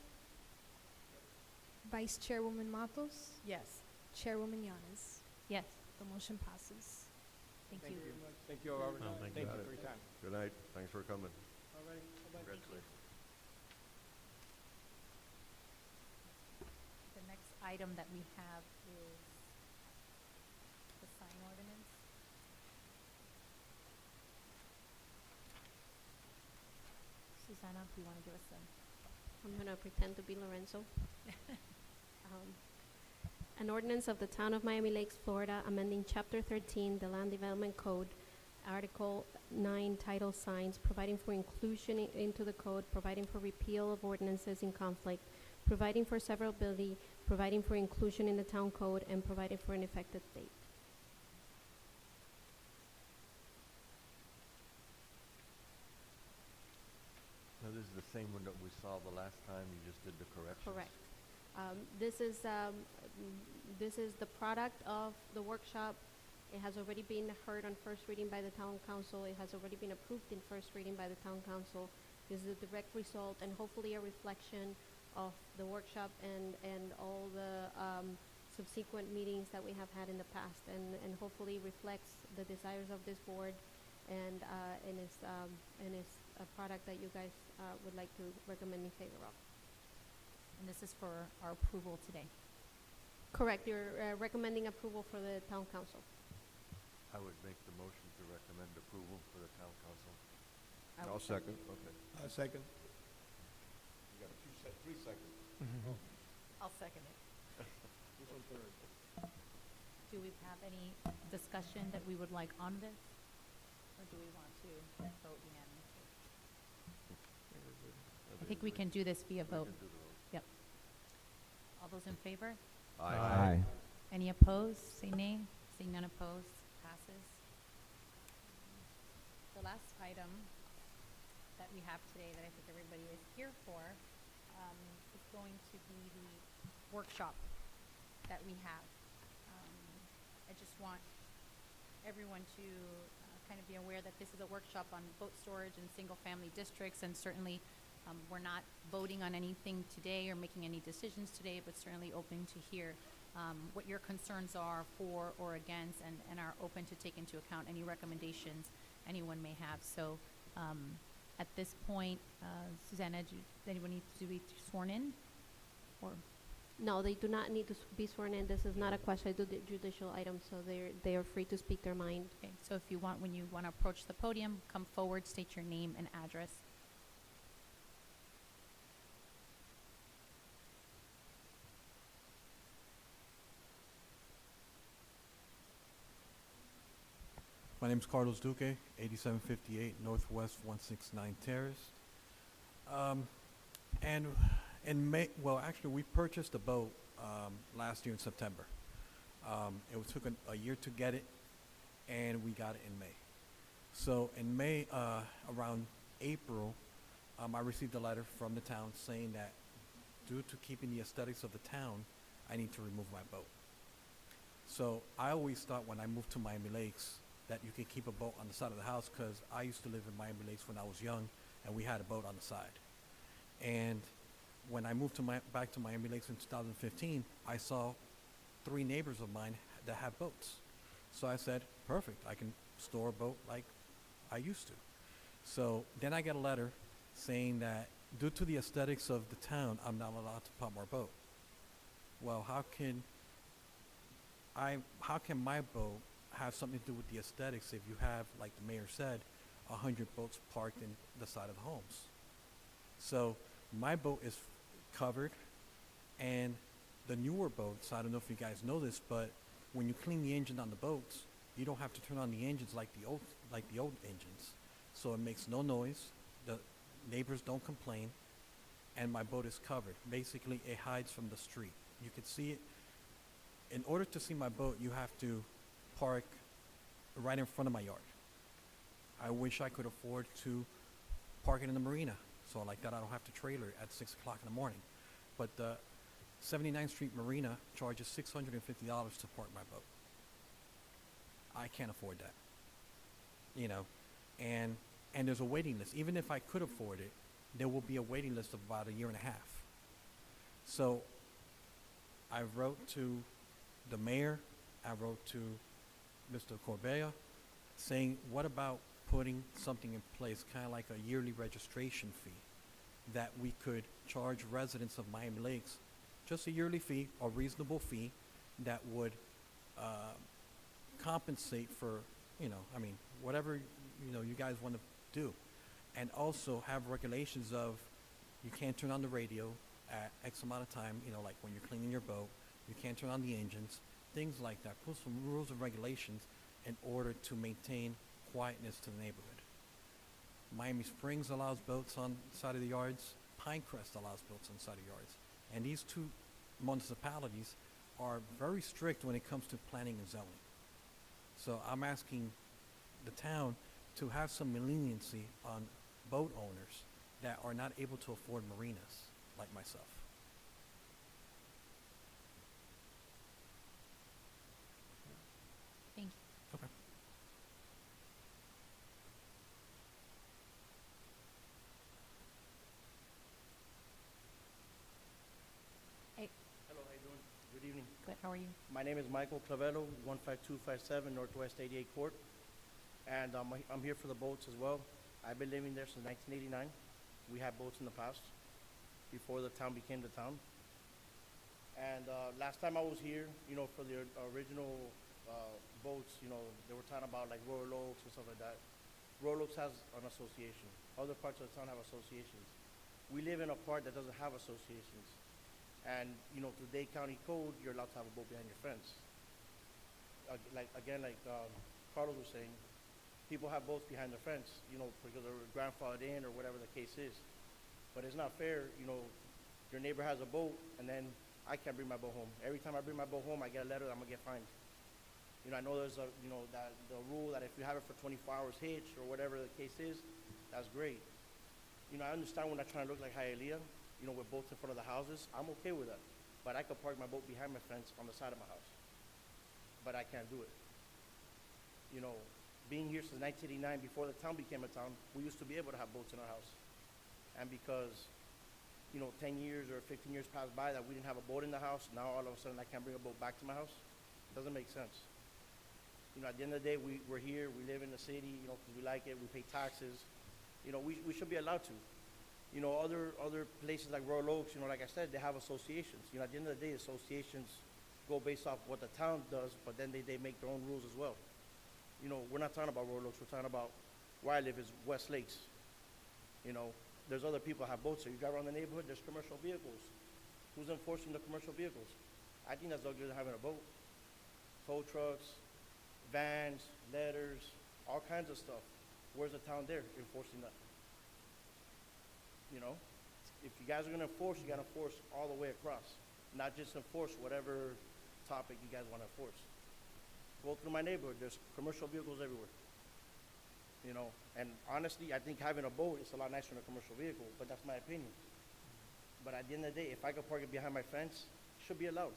Vice Chairwoman Matos, Yes. Chairwoman Yanes. Yes, The motion passes. thank you. very much. Thank you, Robert. Oh, thank Thank you. you for your time. Good night. Thanks for coming. All right. Congratulations. The next item that we have is the sign ordinance. Susanna, do you want to give us I'm going to pretend to be Lorenzo. An ordinance of the Town of Miami Lakes, Florida, amending Chapter 13, the Land Development Code, Article 9, Title Signs, providing for inclusion into the code, providing for repeal of ordinances in conflict, providing for severability, providing for inclusion in the town code, and providing for an effective date. Now, this is the same one that we saw the last time, you just did the corrections? Correct. This is the product of the workshop. It has already been heard on first reading by the town council. It has already been approved in first reading by the town council. This is a direct result and hopefully a reflection of the workshop and all the subsequent meetings that we have had in the past, and hopefully reflects the desires of this board and is a product that you guys would like to recommend in favor of. And this is for our approval today. Correct. You're recommending approval for the town council. I would make the motion to recommend approval for the town council. I'll second. Okay. Second. You got 3 seconds. I'll second it. Do we have any discussion that we would like on this? Or do we want to vote unanimously? I think we can do this via vote. We can do the vote. All those in favor? Aye. Any opposed? Say nay. Seeing none opposed, passes. The last item that we have today that I think everybody is here for is going to be the workshop that we have. I just want everyone to kind of be aware that this is a workshop on boat storage in single-family districts, and certainly We're not voting on anything today or making any decisions today, but certainly open to hear what your concerns are for or against, and are open to take into account any recommendations anyone may have. So at this point, Susanna, does anyone need to be sworn in? Or No, they do not need to be sworn in. This is not a quasi-judicial item, so they are free to speak their mind. okay, so if you want, when you want to approach the podium, come forward, state your name and address. My name is Carlos Duque, 8758 Northwest 169 Terrace. And in May, well, actually, we purchased a boat last year in September. Took a year to get it, and we got it in May. So in May, around April, I received a letter from the town saying that due to keeping the aesthetics of the town, I need to remove my boat. So I always thought when I moved to Miami Lakes that you could keep a boat on the side of the house, because I used to live in Miami Lakes when I was young, and we had a boat on the side. And when I moved back to Miami Lakes in 2015, I saw 3 neighbors of mine that have boats. So I said, perfect, I can store a boat like I used to. So then I get a letter saying that due to the aesthetics of the town, I'm not allowed to put more boat. Well, how can my boat have something to do with the aesthetics if you have, like the mayor said, 100 boats parked in the side of the homes? So my boat is covered, and the newer boats, I don't know if you guys know this, but when you clean the engine on the boats, you don't have to turn on the engines like the old engines. So it makes no noise, the neighbors don't complain, and my boat is covered. Basically, it hides from the street. You could see it. In order to see my boat, you have to park right in front of my yard. I wish I could afford to park it in the marina, so like that I don't have to trailer it at 6 o'clock in the morning. But the 79th Street Marina charges $650 to park my boat. I can't afford that, you know, and there's a waiting list. Even if I could afford it, there will be a waiting list of about 1.5 years. So I wrote to the mayor, I wrote to Mr. Corbella, saying, what about putting something in place, kind of like a yearly registration fee, that we could charge residents of Miami Lakes just a yearly fee, a reasonable fee, that would compensate for, whatever, you guys want to do. And also have regulations of, you can't turn on the radio at X amount of time, like when you're cleaning your boat, you can't turn on the engines, things like that. Put some rules and regulations in order to maintain quietness to the neighborhood. Miami Springs allows boats on the side of the yards. Pinecrest allows boats on the side of yards. And these 2 municipalities are very strict when it comes to planning and zoning. So I'm asking the town to have some leniency on boat owners that are not able to afford marinas, like myself. Thank you. Okay. Hello, how you doing? Good evening. Good, how are you? My name is Michael Clavello, 15257 Northwest 88 Court. And I'm here for the boats as well. I've been living there since 1989. We had boats in the past, before the town became the town. And last time I was here, for the original boats, they were talking about like Royal Oaks and stuff like that. Royal Oaks has an association. Other parts of the town have associations. We live in a part that doesn't have associations. And, through Dade County Code, you're allowed to have a boat behind your fence. Like Carlos was saying, people have boats behind their fence, because they're grandfathered in or whatever the case is. But it's not fair, your neighbor has a boat and then I can't bring my boat home. Every time I bring my boat home, I get a letter that I'm gonna get fined. I know there's that the rule that if you have it for 24 hours hitch or whatever the case is, that's great. I understand when I try to look like Hialeah, with boats in front of the houses, I'm okay with that. But I could park my boat behind my fence on the side of my house. But I can't do it. Being here since 1989, before the town became a town, we used to be able to have boats in our house. And because, 10 years or 15 years passed by that we didn't have a boat in the house, now all of a sudden I can't bring a boat back to my house? It doesn't make sense. At the end of the day, we're here, we live in the city, because we like it, we pay taxes. We should be allowed to. Other places like Royal Oaks, like I said, they have associations. At the end of the day, associations go based off what the town does, but then they make their own rules as well. We're not talking about Royal Oaks, we're talking about where I live is West Lakes. There's other people that have boats, so you drive around the neighborhood, there's commercial vehicles. Who's enforcing the commercial vehicles? I think that's uglier than having a boat. Tow trucks, vans, letters, all kinds of stuff. Where's the town there enforcing that? If you guys are going to enforce, you got to enforce all the way across, not just enforce whatever topic you guys want to enforce. Go through my neighborhood, there's commercial vehicles everywhere. And honestly, I think having a boat is a lot nicer than a commercial vehicle, but that's my opinion. But at the end of the day, if I could park it behind my fence, it should be allowed.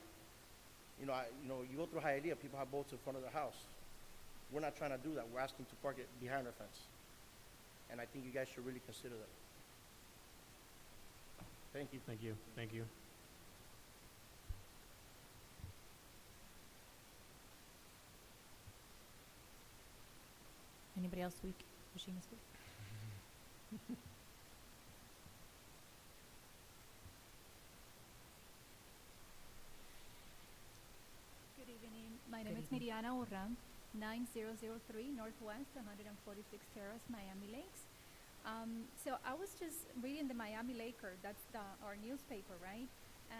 You go through Hialeah, people have boats in front of their house. We're not trying to do that. We're asking to park it behind our fence. And I think you guys should really consider that. Thank you. Thank you. Thank you. Anybody else wishing to speak? Good evening. My name Good is evening. Miriana Urran, 9003 Northwest 146 Terrace, Miami Lakes. So I was just reading the Miami Laker, that's our newspaper, right?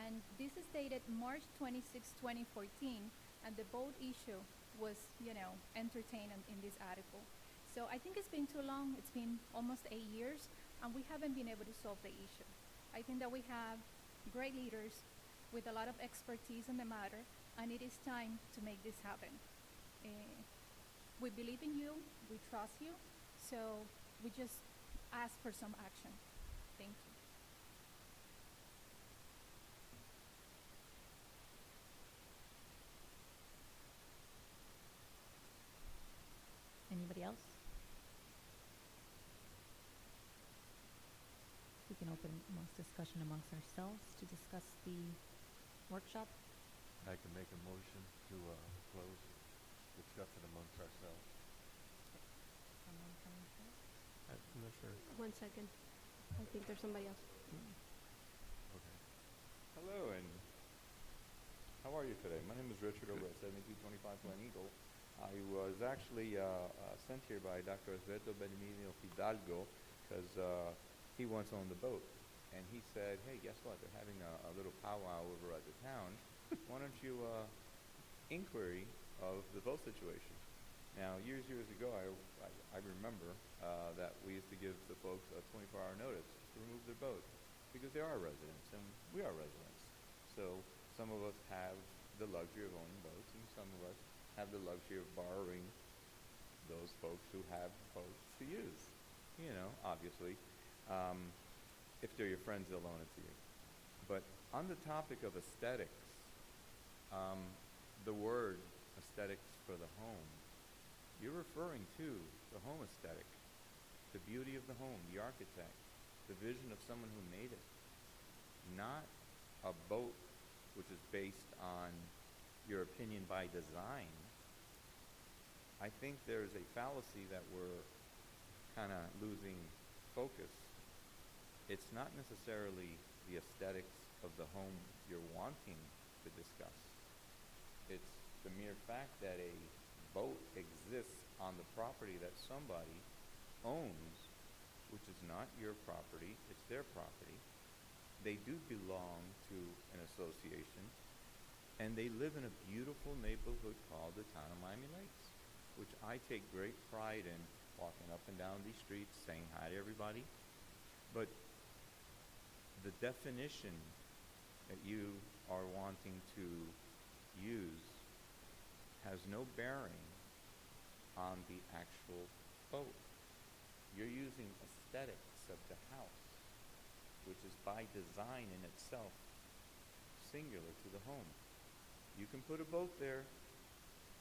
And this is dated March 26, 2014, and the boat issue was, entertained in this article. So I think it's been too long. It's been almost 8 years, and we haven't been able to solve the issue. I think that we have great leaders with a lot of expertise in the matter, and it is time to make this happen. We believe in you, we trust you, so we just ask for some action. Thank you. Anybody else? We can open discussion amongst ourselves to discuss the workshop. I can make a motion to close, discuss it amongst ourselves. Someone coming first? I'm not sure. 1 second. I think there's somebody else. Okay. Hello, and how are you today? My name is Richard over at 7225 Glen Eagle. I was actually sent here by Dr. Alberto Benimino Fidalgo because he once owned the boat. And he said, hey, guess what? They're having a little powwow over at the town. Why don't you inquiry of the boat situation? Now, years ago, I remember that we used to give the folks a 24-hour notice to remove their boat because they are residents and we are residents. So some of us have the luxury of owning boats and some of us have the luxury of borrowing those folks who have boats to use. Obviously, if they're your friends, they'll loan it to you. But on the topic of aesthetics, the word aesthetics for the home, you're referring to the home aesthetic, the beauty of the home, the architect, the vision of someone who made it, not a boat which is based on your opinion by design. I think there's a fallacy that we're kind of losing focus. It's not necessarily the aesthetics of the home you're wanting to discuss. It's the mere fact that a boat exists on the property that somebody owns, which is not your property, it's their property. They do belong to an association, and they live in a beautiful neighborhood called the town of Miami Lakes, which I take great pride in, walking up and down these streets, saying hi to everybody. But the definition that you are wanting to use has no bearing on the actual boat. You're using aesthetics of the house, which is by design in itself singular to the home. You can put a boat there,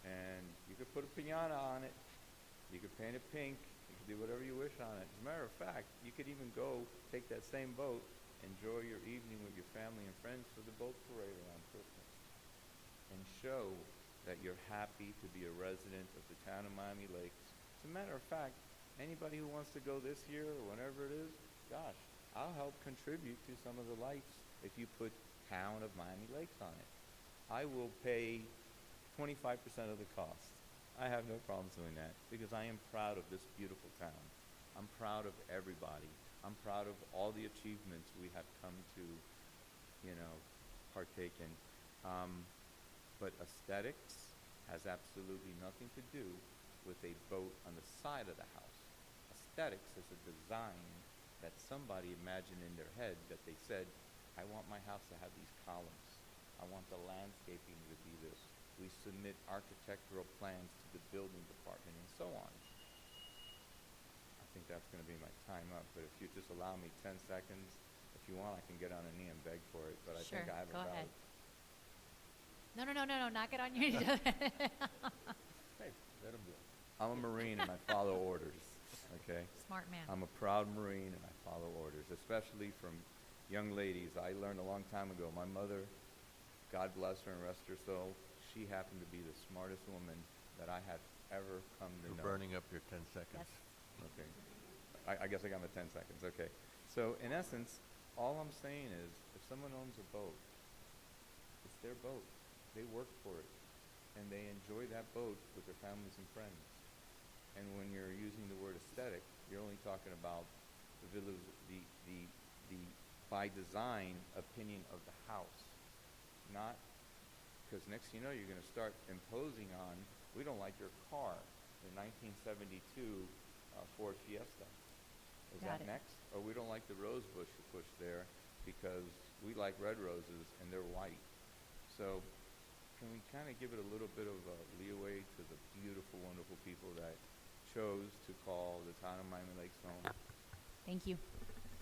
and you could put a piano on it, you could paint it pink You can do whatever you wish on it. As a matter of fact, you could even go take that same boat, enjoy your evening with your family and friends for the boat parade around Christmas, and show that you're happy to be a resident of the town of Miami Lakes. As a matter of fact, anybody who wants to go this year or whenever it is, gosh, I'll help contribute to some of the lights if you put Town of Miami Lakes on it. I will pay 25% of the cost. I have no problems doing that because I am proud of this beautiful town. I'm proud of everybody. I'm proud of all the achievements we have come to, partake in. But aesthetics has absolutely nothing to do with a boat on the side of the house. Aesthetics is a design that somebody imagined in their head that they said, I want my house to have these columns. I want the landscaping to be this. We submit architectural plans to the building department and so on. I think that's going to be my time up, but if you just allow me 10 seconds, if you want, I can get on a knee and beg for it, but I Sure, think I have go a ahead. No, not get on your Hey, let him do it. I'm a Marine and I follow orders, okay? Smart man. I'm a proud Marine and I follow orders, especially from young ladies. I learned a long time ago, my mother, God bless her and rest her soul, she happened to be the smartest woman that I have ever come to You're know. burning up your 10 seconds. Yes. Okay. I guess I got my 10 seconds, okay. So in essence, all I'm saying is, if someone owns a boat, it's their boat. They work for it, and they enjoy that boat with their families and friends. And when you're using the word aesthetic, you're only talking about the by design opinion of the house, not because next you know you're going to start imposing on. We don't like your car, the 1972 Ford Fiesta. Is Got that it. next? Or we don't like the rose bush you push there because we like red roses and they're white. So can we kind of give it a little bit of leeway to the beautiful, wonderful people that chose to call the town of Miami Lakes home? Thank you.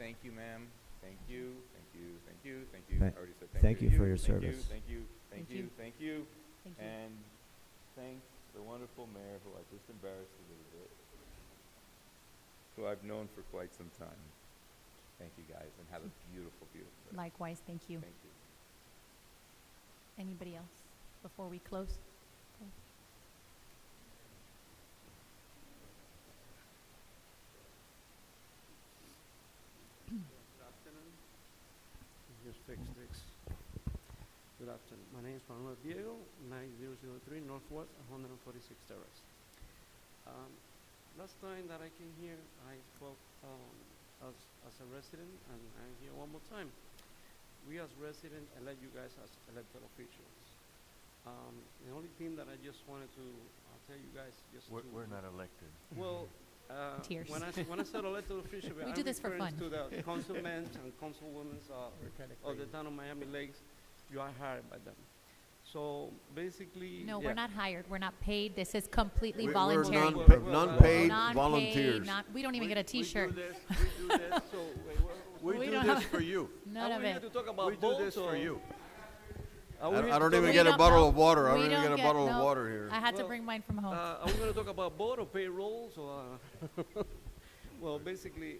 Thank you, ma'am. Thank you, thank you, thank you, thank you. Thank- I already said thank thank you for your thank service. Thank you, thank Thank you, you. thank you, Thank you. and thank the wonderful mayor who I just embarrassed a little bit, who I've known for quite some time. Thank you guys, and have a beautiful, beautiful day. Likewise, thank you. Thank you. Anybody else before we close? Okay. Good afternoon. Just fix this. Good afternoon. My name is Manuel Diego, 9003 Northwest 146 Terrace. Last time that I came here, I spoke as a resident, and I'm here one more time. We as residents elect you guys as elected officials. The only thing that I just wanted to tell you guys, We're not elected. Well, Tears. when I said elected official, We I'm do this for referring fun. to the councilmen and councilwomen of the town of Miami Lakes. You are hired by them. So basically, No, yeah. we're not hired. We're not paid. This is completely We're voluntary. non-paid Non-paid, volunteers. we don't even get a T-shirt. We do this, so We We do don't this have- for you. None are of we here it. to talk about We do boats this for or- you. Are we here I to don't talk even We get a don't- bottle no, of water. I we don't even don't get a bottle of no. water here. I had to Well, bring mine from home. Are we going to talk about boat or payrolls or? Well, basically,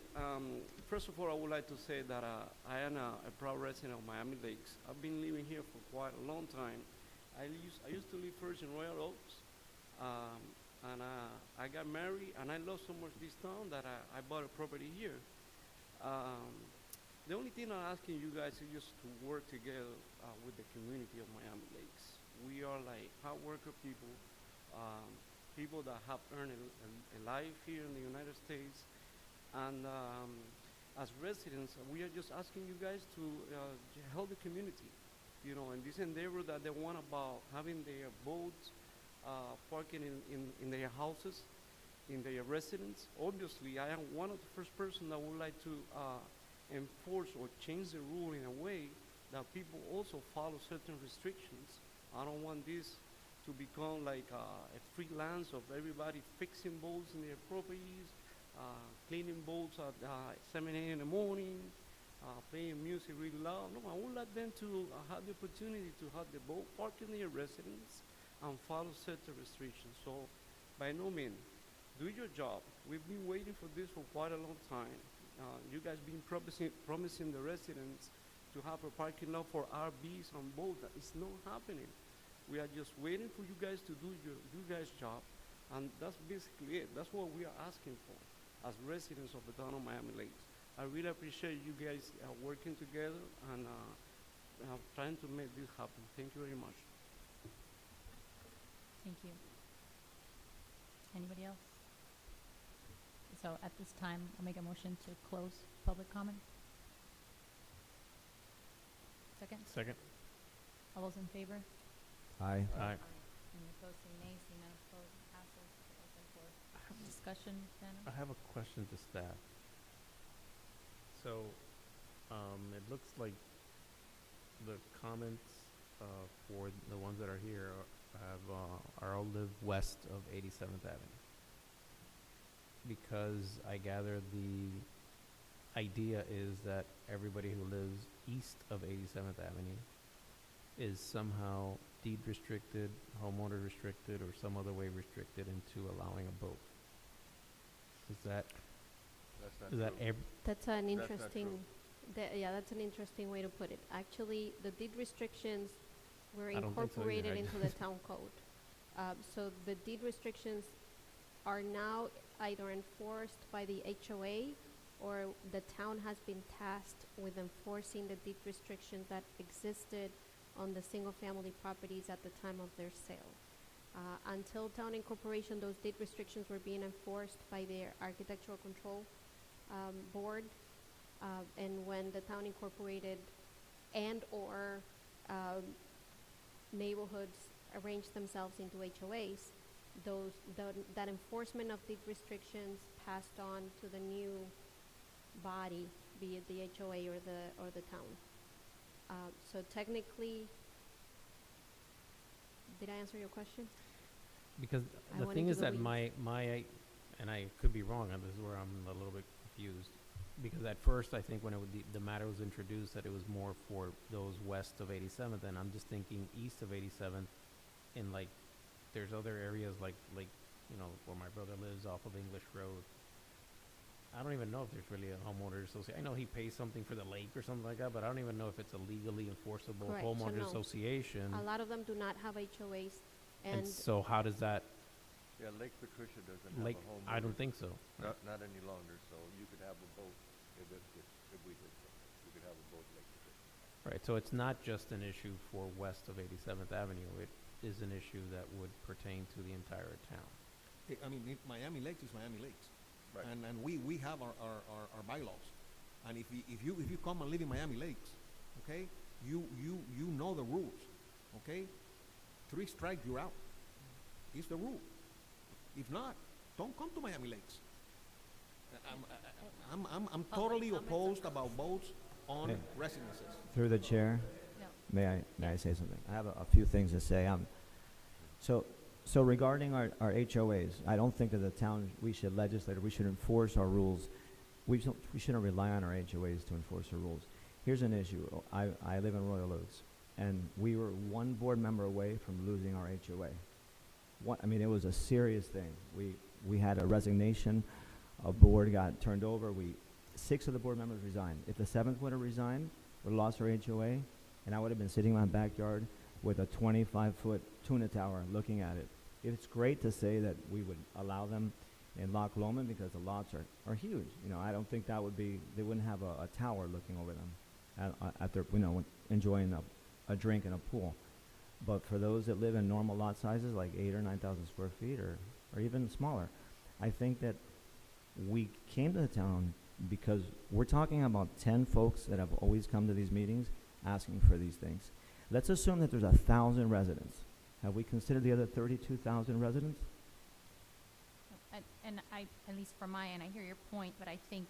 first of all, I would like to say that I am a proud resident of Miami Lakes. I've been living here for quite a long time. I used to live first in Royal Oaks, and I got married, and I love so much this town that I bought a property here. The only thing I'm asking you guys is just to work together with the community of Miami Lakes. We are like hard worker people, people that have earned a life here in the United States. And as residents, we are just asking you guys to help the community, you know, in this endeavor that they want about having their boats parking in their houses, in their residence. Obviously, I am one of the first person that would like to enforce or change the rule in a way that people also follow certain restrictions. I don't want this to become like a freelance of everybody fixing boats in their properties, cleaning boats at 7 a.m. in the morning, playing music really loud. No, I would like them to have the opportunity to have the boat parked in their residence and follow certain restrictions. So by no means, do your job. We've been waiting for this for quite a long time. You guys been promising the residents to have a parking lot for RVs and boats. It's not happening. We are just waiting for you guys to do you guys' job, and that's basically it. That's what we are asking for as residents of the town of Miami Lakes. I really appreciate you guys working together and trying to make this happen. Thank you very much. Thank you. Anybody else? So at this time, I'll make a motion to close public comment. Second? Second. All those in favor? Aye. Aye. Any opposed, say nay. Seeing none opposed, it passes. Open for discussion, Shannon? I have a question to staff. So, it looks like the comments for the ones that are here are all live west of 87th Avenue. Because I gather the idea is that everybody who lives east of 87th Avenue is somehow deed restricted, homeowner restricted, or some other way restricted into allowing a boat. Is that That's is not that true. That's an That's not interesting, true. yeah, that's an interesting way to put it. Actually, the deed restrictions were I don't think so either. incorporated I into the town code. So the deed restrictions are now either enforced by the HOA or the town has been tasked with enforcing the deed restrictions that existed on the single-family properties at the time of their sale. Until town incorporation, those deed restrictions were being enforced by their architectural control board. And when the town incorporated and or neighborhoods arranged themselves into HOAs, that enforcement of deed restrictions passed on to the new body, be it the HOA or the town. So technically, did I answer your question? because I the went thing into is the that weeds. my and I could be wrong, and this is where I'm a little bit confused. Because at first, I think when the matter was introduced, that it was more for those west of 87th, and I'm just thinking east of 87th, in like, there's other areas like you know, where my brother lives off of English Road. I don't even know if there's really a homeowner association. I know he pays something for the lake or something like that, but I don't even know if it's a legally enforceable Correct, so homeowner no. association. A lot of them do not have HOAs, And and so how does that, Yeah, Lake Patricia doesn't have Lake, a home. I don't think so. Not any longer, so you could have a boat if we did so. You could have a boat Lake Patricia. Right, so it's not just an issue for west of 87th Avenue. It is an issue that would pertain to the entire town. I mean, Miami Lakes is Miami Lakes. Right. And we have our bylaws. And if you come and live in Miami Lakes, okay, you know the rules, okay? 3 strikes, you're out. It's the rule. If not, don't come to Miami Lakes. I'm totally opposed about boats on Hey. residences. Through the chair, No. may I say something? I have a few things to say. So regarding our HOAs, I don't think that the town, we should legislate or we should enforce our rules. We shouldn't rely on our HOAs to enforce our rules. Here's an issue. I live in Royal Oaks, and we were one board member away from losing our HOA. I mean, it was a serious thing. We had a resignation. A board got turned over. 6 of the board members resigned. If the 7th would have resigned, we lost our HOA, and I would have been sitting in my backyard with a 25-foot tuna tower looking at it. It's great to say that we would allow them in Loch Lomond because the lots are huge. You know, I don't think that would be, they wouldn't have a tower looking over them at their, you know, enjoying a drink in a pool. But for those that live in normal lot sizes, like 8,000 or 9,000 square feet or even smaller, I think that we came to the town because we're talking about 10 folks that have always come to these meetings asking for these things. Let's assume that there's 1,000 residents. Have we considered the other 32,000 residents? And I, at least from my end, I hear your point, but I think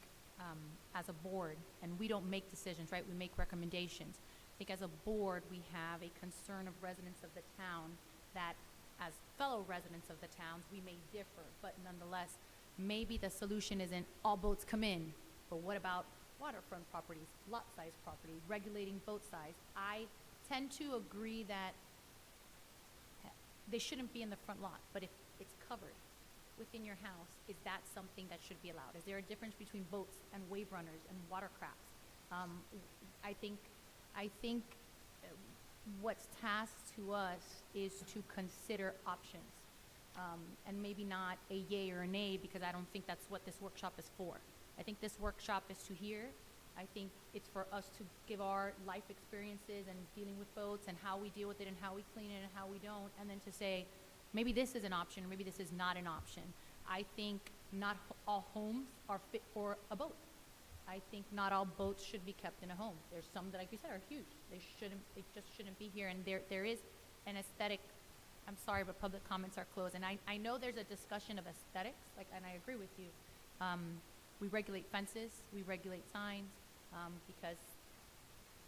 as a board, and we don't make decisions, right? We make recommendations. I think as a board, we have a concern of residents of the town that as fellow residents of the towns, we may differ, but nonetheless, maybe the solution isn't all boats come in, but what about waterfront properties, lot size property, regulating boat size? I tend to agree that they shouldn't be in the front lot, but if it's covered, within your house, is that something that should be allowed? Is there a difference between boats and wave runners and watercrafts? I think what's tasked to us is to consider options, and maybe not a yay or a nay, because I don't think that's what this workshop is for. I think this workshop is to hear. I think it's for us to give our life experiences and dealing with boats and how we deal with it and how we clean it and how we don't, and then to say, maybe this is an option, or maybe this is not an option. I think not all homes are fit for a boat. I think not all boats should be kept in a home. There's some that, like you said, are huge. They just shouldn't be here. And there is an aesthetic, I'm sorry, but public comments are closed. And I know there's a discussion of aesthetics, and I agree with you. We regulate fences, we regulate signs, because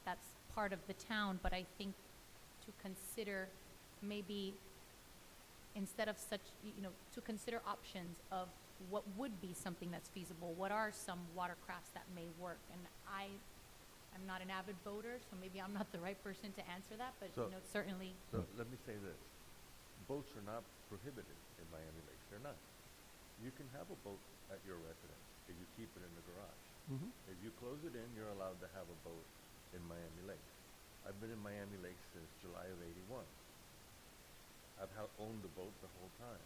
that's part of the town. But I think to consider maybe, instead of such, to consider options of what would be something that's feasible, what are some watercrafts that may work. And I'm not an avid boater, so maybe I'm not the right person to answer that, but certainly. So let me say this. Boats are not prohibited in Miami Lakes. They're not. You can have a boat at your residence if you keep it in the garage. If you close it in, you're allowed to have a boat in Miami Lakes. I've been in Miami Lakes since July of '81. I've owned the boat the whole time.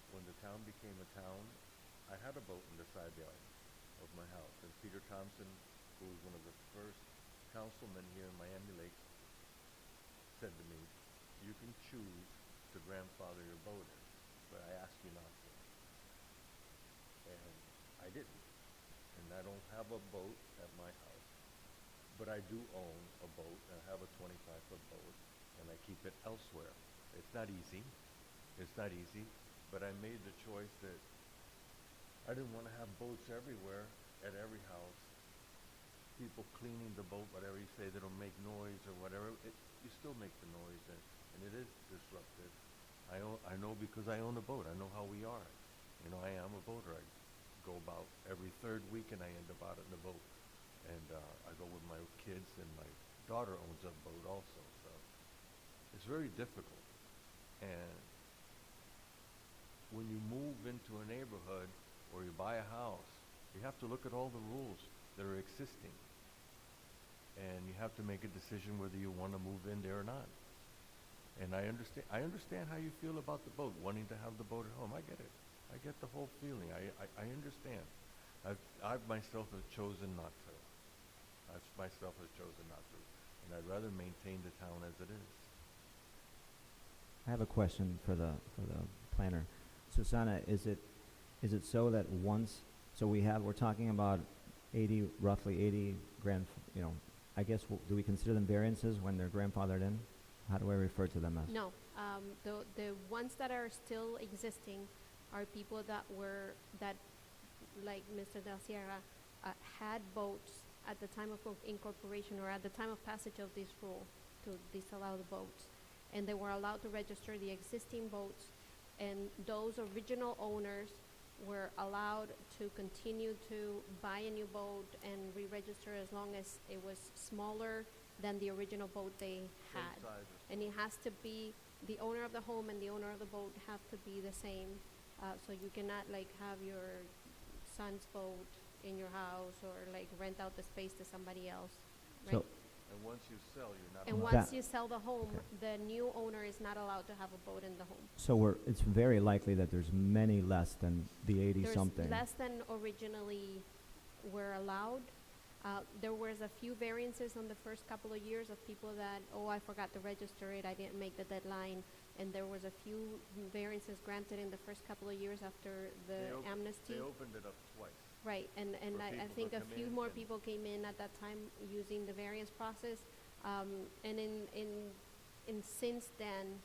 When the town became a town, I had a boat in the side yard of my house. And Peter Thompson, who was one of the first councilmen here in Miami Lakes, said to me, you can choose to grandfather your boat in, but I ask you not to. And I didn't. And I don't have a boat at my house, but I do own a boat. I have a 25-foot boat, and I keep it elsewhere. It's not easy. It's not easy, but I made the choice that I didn't want to have boats everywhere at every house. People cleaning the boat, whatever you say, they don't make noise or whatever. You still make the noise, and it is disruptive. I know because I own a boat. I know how we are. I am a boater. I go about every third weekend. I end up out in the boat, and I go with my kids, and my daughter owns a boat also. So it's very difficult. And when you move into a neighborhood or you buy a house, you have to look at all the rules that are existing. And you have to make a decision whether you want to move in there or not. And I understand how you feel about the boat, wanting to have the boat at home. I get it. I get the whole feeling. I understand. I myself have chosen not to. And I'd rather maintain the town as it is. I have a question for the planner. Susana, is it so that we're talking about roughly 80 I guess, do we consider them variances when they're grandfathered in? How do I refer to them as? No, the ones that are still existing are people that like Mr. Del Sierra, had boats at the time of incorporation or at the time of passage of this rule to disallow the boats. And they were allowed to register the existing boats, and those original owners were allowed to continue to buy a new boat and re-register as long as it was smaller than the original boat they had. And it has to be, the owner of the home and the owner of the boat have to be the same. So you cannot have your son's boat in your house or rent out the space to somebody else, right? So And once you sell, you're not And allowed. once you sell the home, the new owner is not allowed to have a boat in the home. So it's very likely that there's many less than the 80-something. There's less than originally were allowed. There was a few variances on the first couple of years of people that, I forgot to register it, I didn't make the deadline. And there was a few variances granted in the first couple of years after the amnesty. They opened it up twice. Right, and For I people think to a come few in more and- people came in at that time using the variance process. And in since then,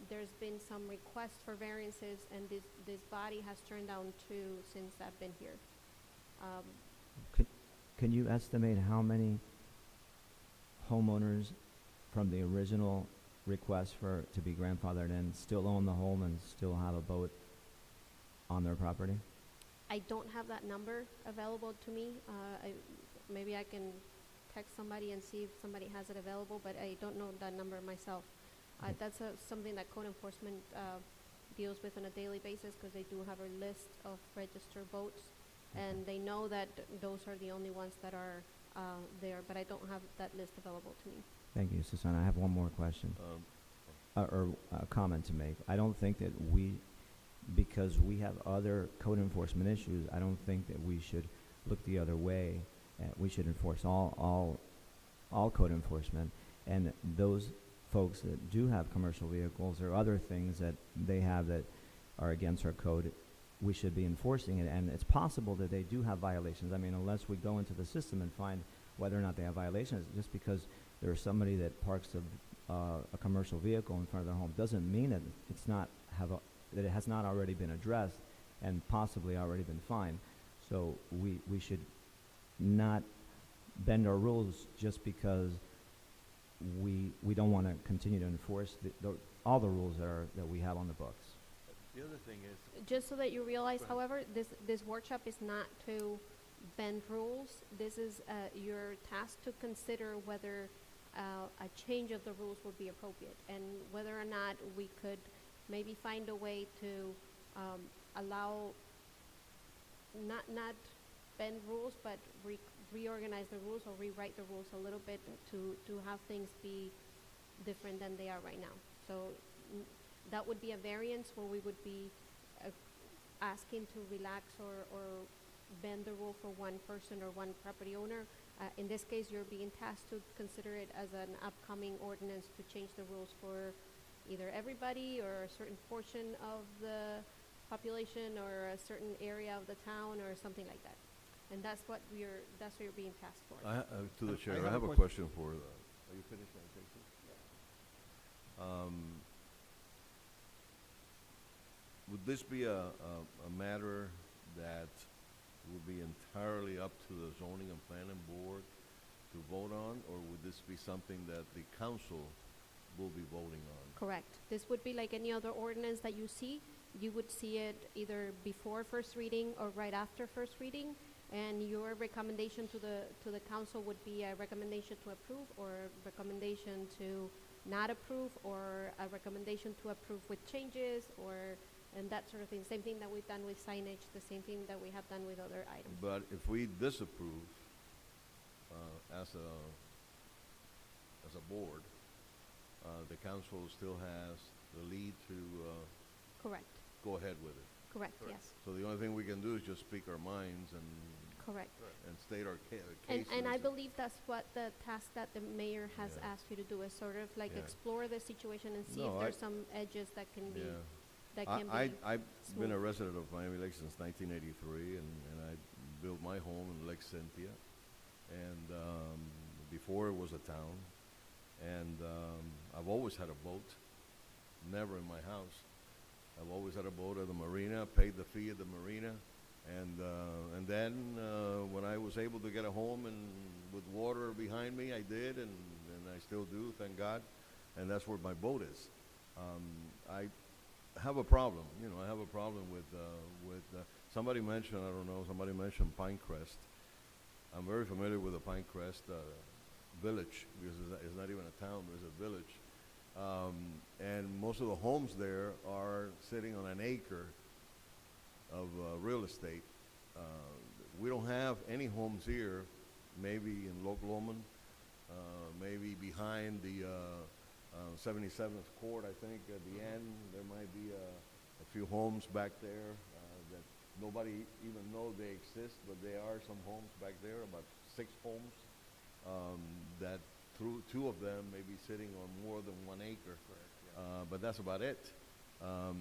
there's been some requests for variances, and this body has turned down 2 since I've been here. Can you estimate how many homeowners from the original request to be grandfathered in still own the home and still have a boat on their property? I don't have that number available to me. Maybe I can text somebody and see if somebody has it available, but I don't know that number myself. Okay. That's something that code enforcement deals with on a daily basis, because they do have a list of registered boats, and they know that those are the only ones that are there, but I don't have that list available to me. Thank you, Susanna. I have one more question, or a comment to make. I don't think that because we have other code enforcement issues, I don't think that we should look the other way. We should enforce all code enforcement, and those folks that do have commercial vehicles or other things that they have that are against our code, we should be enforcing it. And it's possible that they do have violations. I mean, unless we go into the system and find whether or not they have violations, just because there's somebody that parks a commercial vehicle in front of their home doesn't mean that that it has not already been addressed and possibly already been fined. So we should not bend our rules just because we don't want to continue to enforce all the rules that we have on the books. The other thing is, Just so that you realize, however, this workshop is not to bend rules. This is your task to consider whether a change of the rules would be appropriate, and whether or not we could maybe find a way to allow, not bend rules, but reorganize the rules or rewrite the rules a little bit to have things be different than they are right now. So that would be a variance where we would be asking to relax or bend the rule for one person or one property owner. In this case, you're being tasked to consider it as an upcoming ordinance to change the rules for either everybody or a certain portion of the population or a certain area of the town or something like that. And that's what you're being tasked for. To the chair, I have have a a question for, are you finished, Jason? Would this be a matter that would be entirely up to the zoning and planning board to vote on, or would this be something that the council will be voting on? Correct. This would be like any other ordinance that you see. You would see it either before first reading or right after first reading, and your recommendation to the council would be a recommendation to approve or a recommendation to not approve or a recommendation to approve with changes and that sort of thing. Same thing that we've done with signage, the same thing that we have done with other items. But if we disapprove as a board, the council still has the lead to Correct. go ahead with it. Correct, yes. So the only thing we can do is just speak our minds and Correct. and state our cases. And I believe that's what the task that the mayor has asked you to do, is sort of like explore the situation and see if there's some edges that can be I've been a resident of Miami Lakes since 1983, and I built my home in Lake Cynthia, and before it was a town, and I've always had a boat, never in my house. I've always had a boat at the marina, paid the fee at the marina, and then when I was able to get a home and with water behind me, I did, and I still do, thank God, and that's where my boat is. I have a problem, I have a problem with somebody mentioned, I don't know, somebody mentioned Pinecrest. I'm very familiar with the Pinecrest village, because it's not even a town, but it's a village. And most of the homes there are sitting on an acre of real estate. We don't have any homes here, maybe in Loch Lomond, maybe behind the 77th Court, I think, at the end. There might be a few homes back there that nobody even know they exist, but there are some homes back there, about 6 homes, that through 2 of them may be sitting on more than 1 acre. But that's about it. I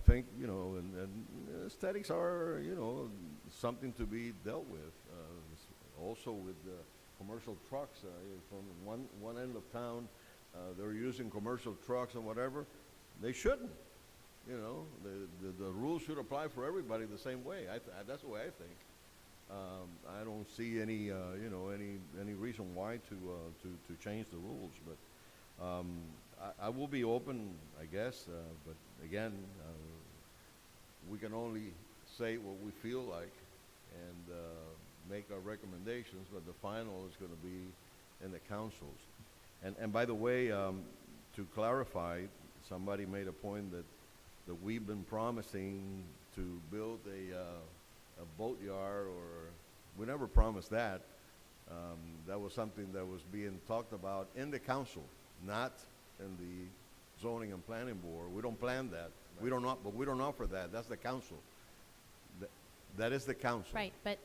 think, and aesthetics are, something to be dealt with. Also with commercial trucks, from one end of town, they're using commercial trucks and whatever. They shouldn't. The rules should apply for everybody the same way. That's the way I think. I don't see any reason why to change the rules, but I will be open, I guess. But again, we can only say what we feel like and make our recommendations, but the final is going to be in the councils. And by the way, to clarify, somebody made a point that we've been promising to build a boatyard, or we never promised that. That was something that was being talked about in the council, not in the zoning and planning board. We don't plan that. We don't but we don't offer that. That's the council. That is the council. Right, but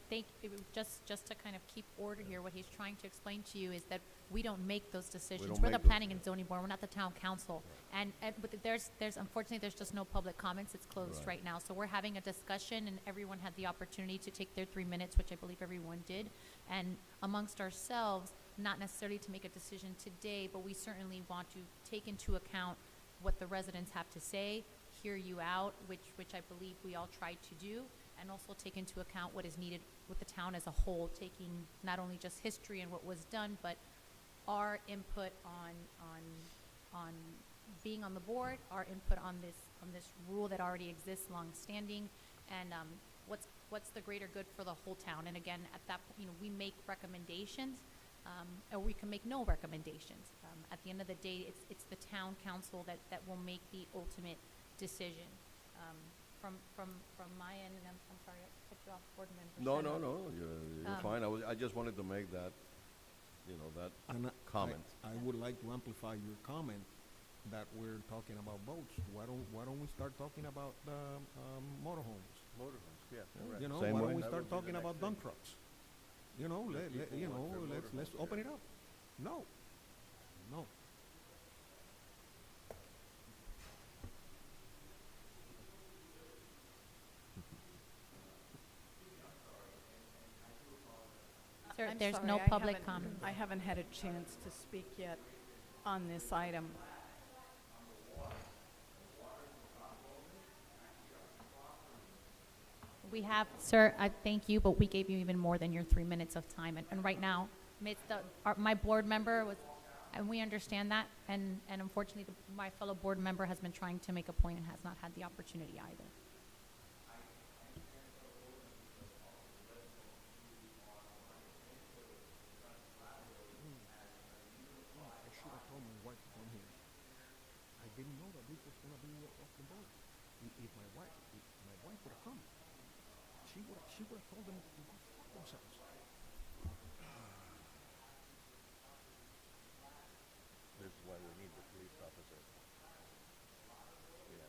just to kind of keep order here, what he's trying to explain to you is that we don't make those decisions. don't We're the make those planning and zoning board, we're not the town council. And but there's unfortunately, there's just no public comments, it's closed Right. right now. So we're having a discussion, and everyone had the opportunity to take their 3 minutes, which I believe everyone did. And amongst ourselves, not necessarily to make a decision today, but we certainly want to take into account what the residents have to say, hear you out, which I believe we all tried to do, and also take into account what is needed with the town as a whole, taking not only just history and what was done, but our input on being on the board, our input on this rule that already exists long-standing, and what's the greater good for the whole town. And again, at that point, we make recommendations, or we can make no recommendations. At the end of the day, it's the town council that will make the ultimate decision. From my end, and I'm sorry, I cut you off, board member. No, you're fine. I just wanted to make that, that And comment. I would like to amplify your comment that we're talking about boats. Why don't we start talking about motorhomes? Motorhomes, yeah. You know, Same why way. don't we That start would be the talking about next dump thing. trucks? You know, let's open it up. No. Sir, I'm there's sorry, no I public haven't- comment. I haven't had a chance to speak yet on this item. We have, sir, I thank you, but we gave you even more than your 3 minutes of time. And right now, my board member was, and we understand that, and unfortunately, my fellow board member has been trying to make a point and has not had the opportunity either. I should have told my wife to come here. I didn't know that this was gonna be off the board. If my wife would have come, she would have told them to go fuck themselves. This is why we need the police officer. Yeah.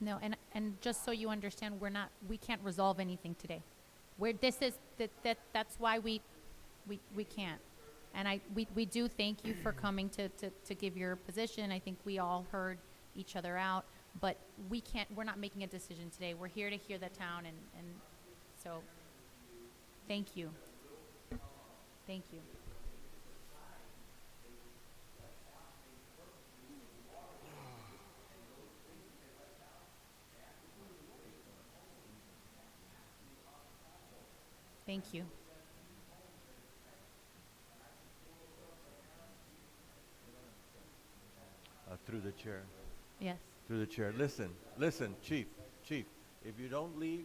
No, and just so you understand, we can't resolve anything today. That's why we can't. And we do thank you for coming to give your position. I think we all heard each other out, but we're not making a decision today. We're here to hear the town, and so, thank you. Thank you. Thank you. Through the chair. Yes. Through the chair. Listen, chief, if you don't leave,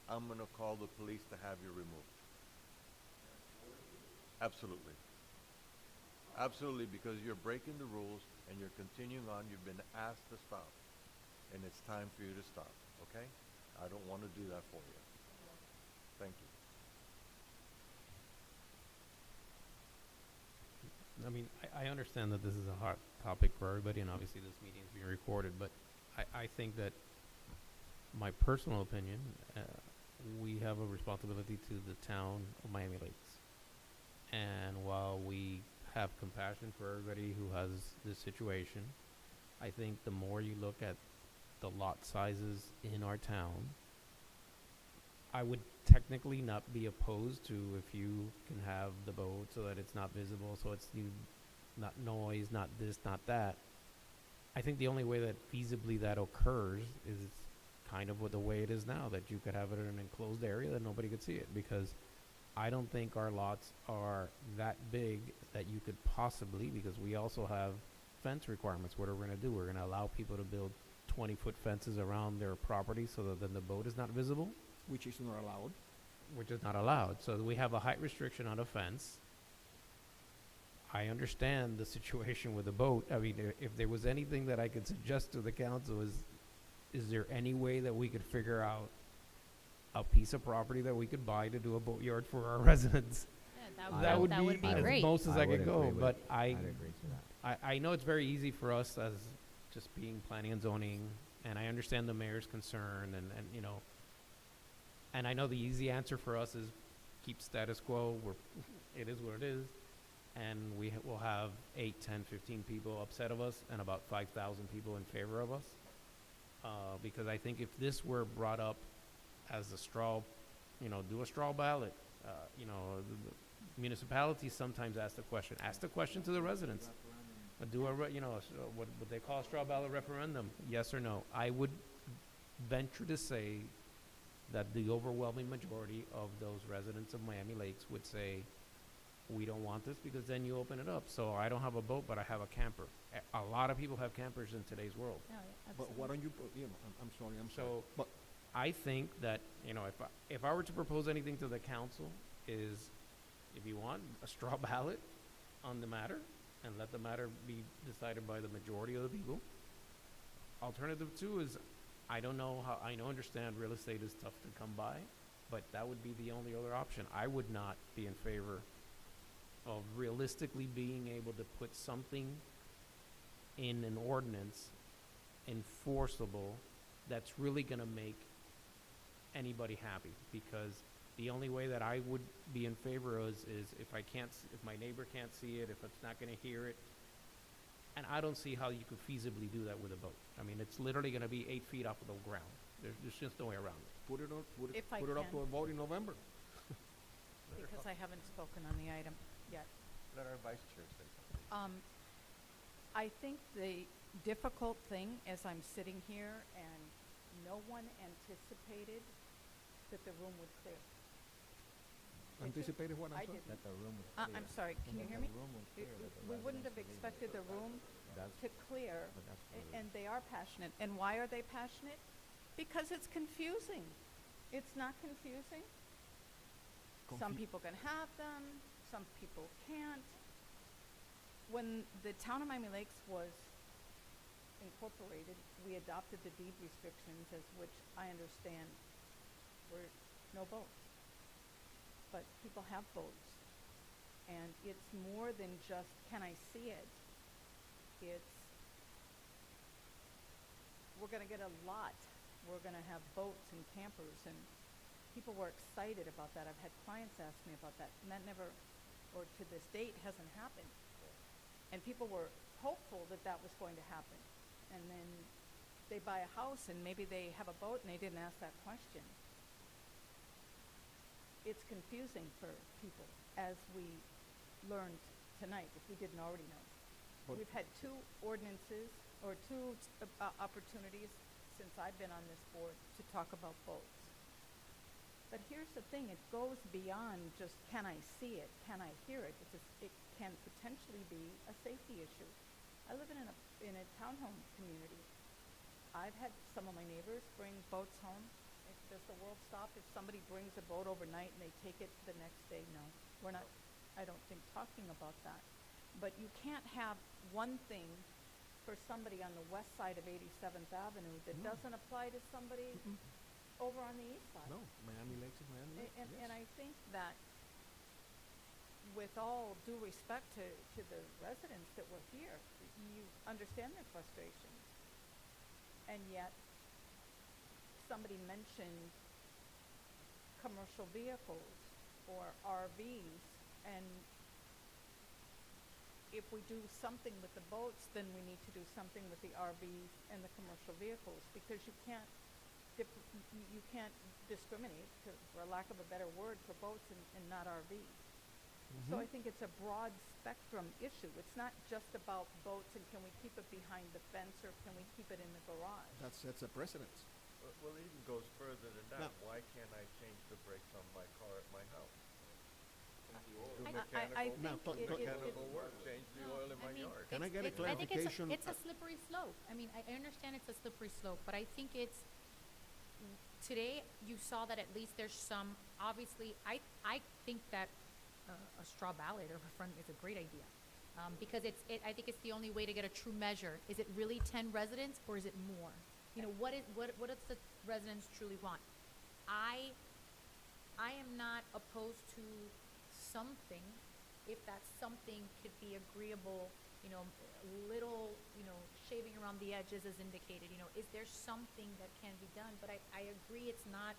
I'm gonna call the police to have you removed. Absolutely. Absolutely, because you're breaking the rules and you're continuing on. You've been asked to stop, and it's time for you to stop, okay? I don't want to do that for you. Thank you. I mean, I understand that this is a hot topic for everybody, and obviously this meeting is being recorded, but I think that, my personal opinion, we have a responsibility to the town of Miami Lakes. And while we have compassion for everybody who has this situation, I think the more you look at the lot sizes in our town, I would technically not be opposed to if you can have the boat so that it's not visible, so it's not noise, not this, not that. I think the only way that feasibly that occurs is kind of with the way it is now, that you could have it in an enclosed area that nobody could see it, because I don't think our lots are that big that you could possibly, because we also have fence requirements. What are we gonna do? We're gonna allow people to build 20-foot fences around their property so that then the boat is not visible, Which is not allowed. which is not allowed. So we have a height restriction on a fence. I understand the situation with the boat. I mean, if there was anything that I could suggest to the council is there any way that we could figure out a piece of property that we could buy to do a boatyard for our residents? Yeah, That would be be as great. most as I could would go, agree with- but I'd agree to that. I know it's very easy for us as just being planning and zoning, and I understand the mayor's concern, and you know, and I know the easy answer for us is keep status quo. It is what it is, and will have 8, 10, 15 people upset of us, and about 5,000 people in favor of us. Because I think if this were brought up as a straw, you know, do a straw ballot, you know, the municipalities sometimes ask the question. Ask the question to the residents. Do a, you know, what they call a straw ballot referendum, yes or no. I would venture to say that the overwhelming majority of those residents of Miami Lakes would say, we don't want this, because then you open it up. So I don't have a boat, but I have a camper. A lot of people have campers in today's world. Oh, yeah, But why don't you, you know, I'm sorry, I'm sorry. So But I think that, you know, if I were to propose anything to the council is, if you want a straw ballot on the matter, and let the matter be decided by the majority of the people. Alternative 2 is, I don't know how, I understand real estate is tough to come by, but that would be the only other option. I would not be in favor of realistically being able to put something in an ordinance enforceable that's really gonna make anybody happy, because the only way that I would be in favor of is if if my neighbor can't see it, if it's not gonna hear it. And I don't see how you could feasibly do that with a boat. I mean, it's literally gonna be 8 feet off of the ground. There's just no way around it. put it on, If I put it up can. to a vote in November. Because I haven't spoken on the item yet. Let our vice chair say something. I think the difficult thing as I'm sitting here and no one anticipated that the room would clear. Did you? Anticipated what, I'm I sorry? didn't. That the room was I'm sorry, can you hear me? We wouldn't have expected the room to clear, and they are passionate. And why are they passionate? Because it's confusing. It's not confusing. Some people can have them, some people can't. When the town of Miami Lakes was incorporated, we adopted the deed restrictions, as which I understand were no boats. But people have boats. And it's more than just, can I see it? It's, we're gonna get a lot. We're gonna have boats and campers, and people were excited about that. I've had clients ask me about that, and that never, or to this date, hasn't happened. And people were hopeful that that was going to happen. And then they buy a house, and maybe they have a boat, and they didn't ask that question. It's confusing for people, as we learned tonight, if we didn't already know. But- We've had 2 ordinances, or 2 opportunities since I've been on this board to talk about boats. But here's the thing, it goes beyond just, can I see it, can I hear it? It can potentially be a safety issue. I live in a townhome community. I've had some of my neighbors bring boats home. Does the world stop if somebody brings a boat overnight and they take it the next day? No, we're not, I don't think, talking about that. But you can't have one thing for somebody on the west side of 87th Avenue that No. doesn't apply to somebody over on the east side. No, Miami Lakes is Miami Lakes, yes. And I think that, with all due respect to the residents that were here, you understand their frustrations. And yet, somebody mentioned commercial vehicles or RVs, and if we do something with the boats, then we need to do something with the RVs and the commercial vehicles, because you can't discriminate, for lack of a better word, for boats and not RVs. So I think it's a broad spectrum issue. It's not just about boats and can we keep it behind the fence or can we keep it in the garage. That sets a precedence. Well, it even goes further than that. No. Why can't I change the brakes on my car at my house? I Now, think it, mechanical work, change the oil in my yard. Can I get a clarification? I think it's a slippery slope. I mean, I understand it's a slippery slope, but I think it's, today, you saw that at least there's some, obviously, I think that a straw ballot or referendum is a great idea. Because I think it's the only way to get a true measure. Is it really 10 residents or is it more? You know, what does the residents truly want? I am not opposed to something, if that something could be agreeable, you know, a little, you know, shaving around the edges as indicated, you know, is there something that can be done? But I agree it's not,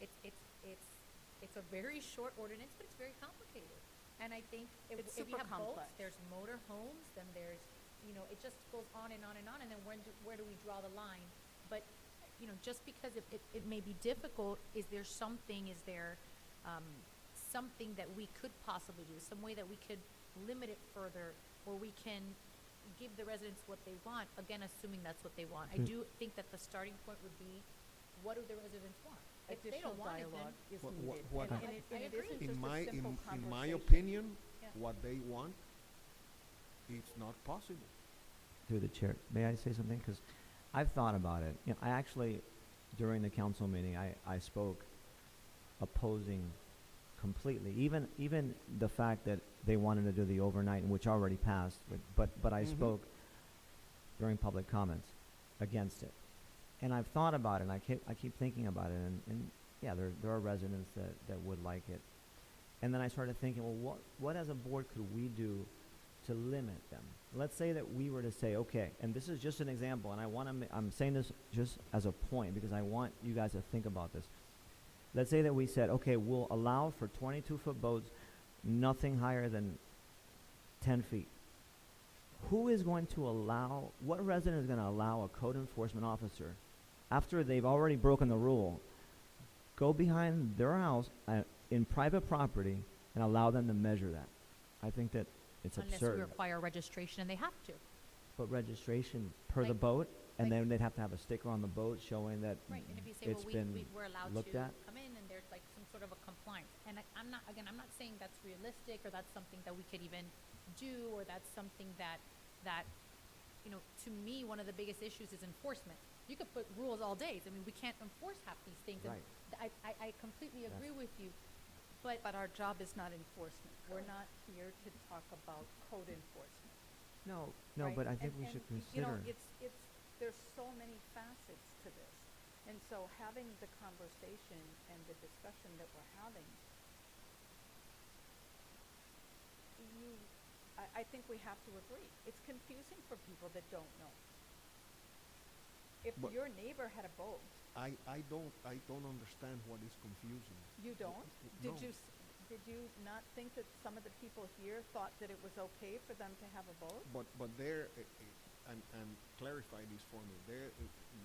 it's a very short ordinance, but it's very complicated. And I think if It's you super have boats, complex. there's motor homes, then there's, you know, it just goes on and on and on, and then where do we draw the line? But, you know, just because it may be difficult, is there something, something that we could possibly do, some way that we could limit it further, or we can give the residents what they want, again, assuming that's what they want. I do think that the starting point would be, what do the residents want? If they additional don't want it, then dialogue is What- needed. what And I- it I isn't agree. just a simple in my conversation. opinion, Yeah. what they want, it's not possible. Through the chair, may I say something? Because I've thought about it. You know, I actually, during the council meeting, I spoke opposing completely. Even the fact that they wanted to do the overnight, which already passed, but I spoke during public comments against it. And I've thought about it, and I keep thinking about it, and yeah, there are residents that would like it. And then I started thinking, well, what as a board could we do to limit them? Let's say that we were to say, okay, and this is just an example, and I'm saying this just as a point because I want you guys to think about this. Let's say that we said, okay, we'll allow for 22-foot boats, nothing higher than 10 feet. Who is going to allow, what resident is going to allow a code enforcement officer, after they've already broken the rule, go behind their house in private property and allow them to measure that? I think that it's unless absurd. we require registration, and they have to. But registration per the Like- boat, and like- then they'd have to have a sticker on the boat showing that Right, and if you say, it's well, been we're allowed looked to at. come in, and there's like some sort of a compliance. And I'm not saying that's realistic, or that's something that we could even do, or that's something that, you know, to me, one of the biggest issues is enforcement. You could put rules all day. I mean, we can't enforce half these things. Right. And I completely agree with you, but But our job is not enforcement. We're not here to talk about code enforcement. No, right? but I think we And, should you know, consider. there's so many facets to this. And so having the conversation and the discussion that we're having, I think we have to agree. It's confusing for people that don't know. If But- your neighbor had a boat, I don't understand what is confusing. you don't? No. Did you not think that some of the people here thought that it was okay for them to have a boat? But there, and clarify this for me,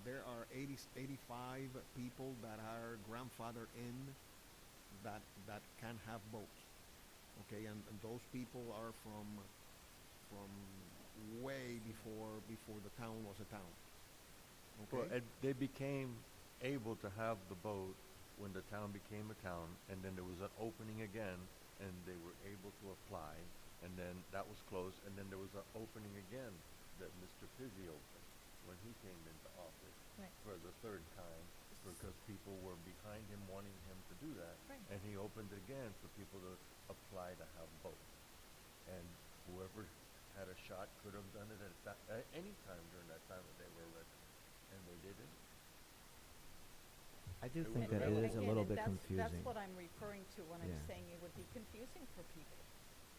there are 85 people that are grandfathered in that can have boats, okay, and those people are from way before the town was a town, Well, okay? they became able to have the boat when the town became a town, and then there was an opening again, and they were able to apply, and then that was closed, and then there was an opening again that Mr. Pizzi opened when he came into office Right. for the third time, because people were behind him wanting him to do that. Right. And he opened it again for people to apply to have boats. And whoever had a shot could have done it at any time during that time that they were a resident, and they didn't. I do It think was that it available. is a Again, little and bit confusing. That's what I'm referring to when I'm Yeah. saying it would be confusing for people.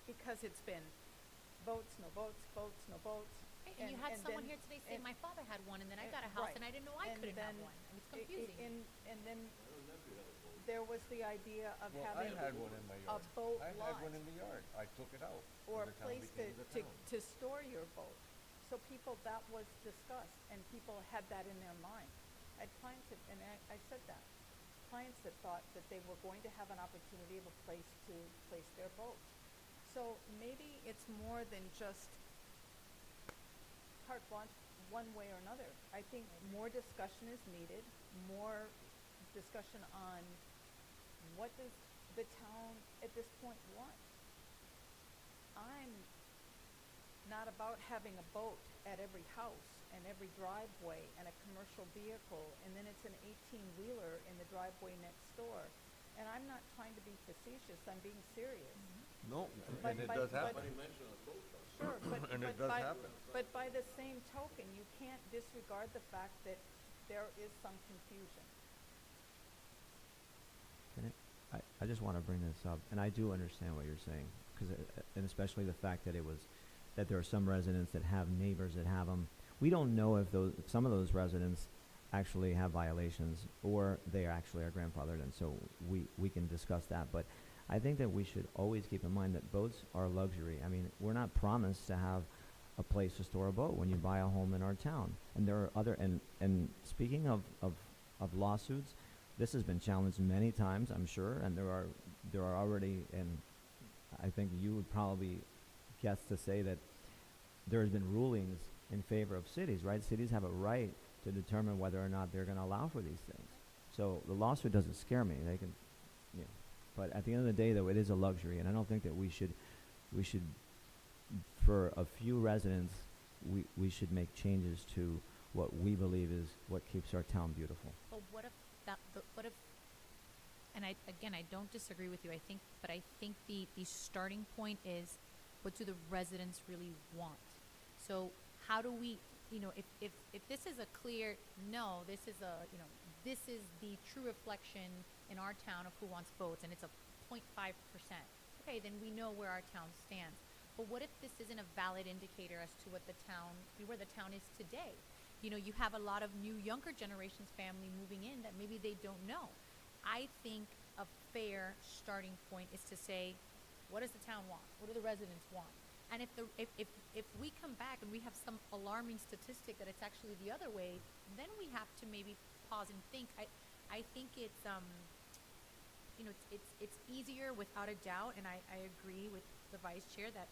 Because it's been boats, no boats, boats, no boats. Right, and you had someone then- here today say, and- my father had one, and then I and- got a house, right. and I didn't know I And couldn't have then one. I mean, it's i- i- confusing. And then there was the idea of Well, having I had one in my a yard. boat I lot had one in the yard. I took it out. or when a the town place became the town. to store your boat. So people, that was discussed, and people had that in their mind. I had clients that, and I said that, clients that thought that they were going to have an opportunity of a place to place their boat. So maybe it's more than just carte blanche one way or another. I think more discussion is needed, more discussion on what does the town at this point want. I'm not about having a boat at every house and every driveway and a commercial vehicle, and then it's an 18-wheeler in the driveway next door. And I'm not trying to be facetious, I'm being serious. No, But- and it but- does but- happen. Sure, but, And it but does by, happen. but by the same token, you can't disregard the fact that there is some confusion. Can I just want to bring this up, and I do understand what you're saying, because and especially the fact that that there are some residents that have neighbors that have them. We don't know if some of those residents actually have violations, or they actually are grandfathered, and so we can discuss that. But I think that we should always keep in mind that boats are luxury. I mean, we're not promised to have a place to store a boat when you buy a home in our town. And there are other, and speaking of lawsuits, this has been challenged many times, I'm sure, and there are already, and I think you would probably guess to say that there's been rulings in favor of cities, right? Cities have a right to determine whether or not they're going to allow for these things. So the lawsuit doesn't scare me. They can, you know, but at the end of the day, though, it is a luxury, and I don't think that we should, for a few residents, we should make changes to what we believe is what keeps our town beautiful. But what if what if, and I don't disagree with you, but I think the starting point is, what do the residents really want? So how do we, if this is a clear, no, this is the true reflection in our town of who wants boats, and it's a 0.5%, okay, then we know where our town stands. But what if this isn't a valid indicator as to where the town is today? You have a lot of new younger generations family moving in that maybe they don't know. I think a fair starting point is to say, what does the town want? What do the residents want? And if we come back and we have some alarming statistic that it's actually the other way, then we have to maybe pause and think. I think it's it's easier without a doubt, and I agree with the vice chair that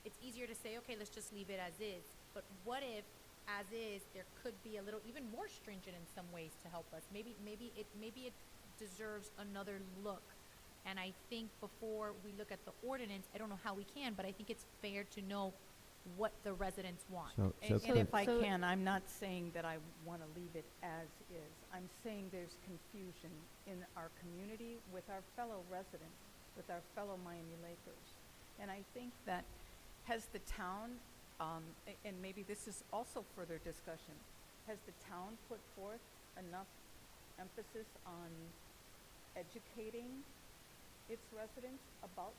it's easier to say, okay, let's just leave it as is. But what if, as is, there could be a little even more stringent in some ways to help us? Maybe it deserves another look. And I think before we look at the ordinance, I don't know how we can, but I think it's fair to know what the residents want. And if I can, I'm not saying that I want to leave it as is. I'm saying there's confusion in our community with our fellow residents, with our fellow Miami Lakers. And I think that has the town, and maybe this is also further discussion, has the town put forth enough emphasis on educating its residents about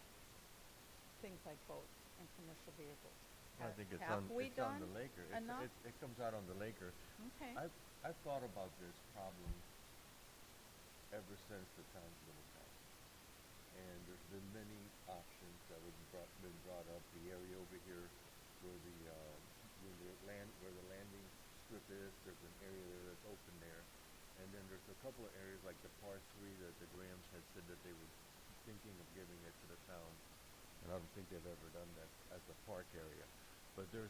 things like boats and commercial vehicles? I think it's Have we on done the Laker. enough? It comes out on the Laker. Okay. I've thought about this problem ever since the town's been a town. And there's been many options that have been brought up. The area over here where where the landing strip is, there's an area there that's open there. And then there's a couple of areas like the par 3 that the Grahams had said that they were thinking of giving it to the town. And I don't think they've ever done that as a park area. But there's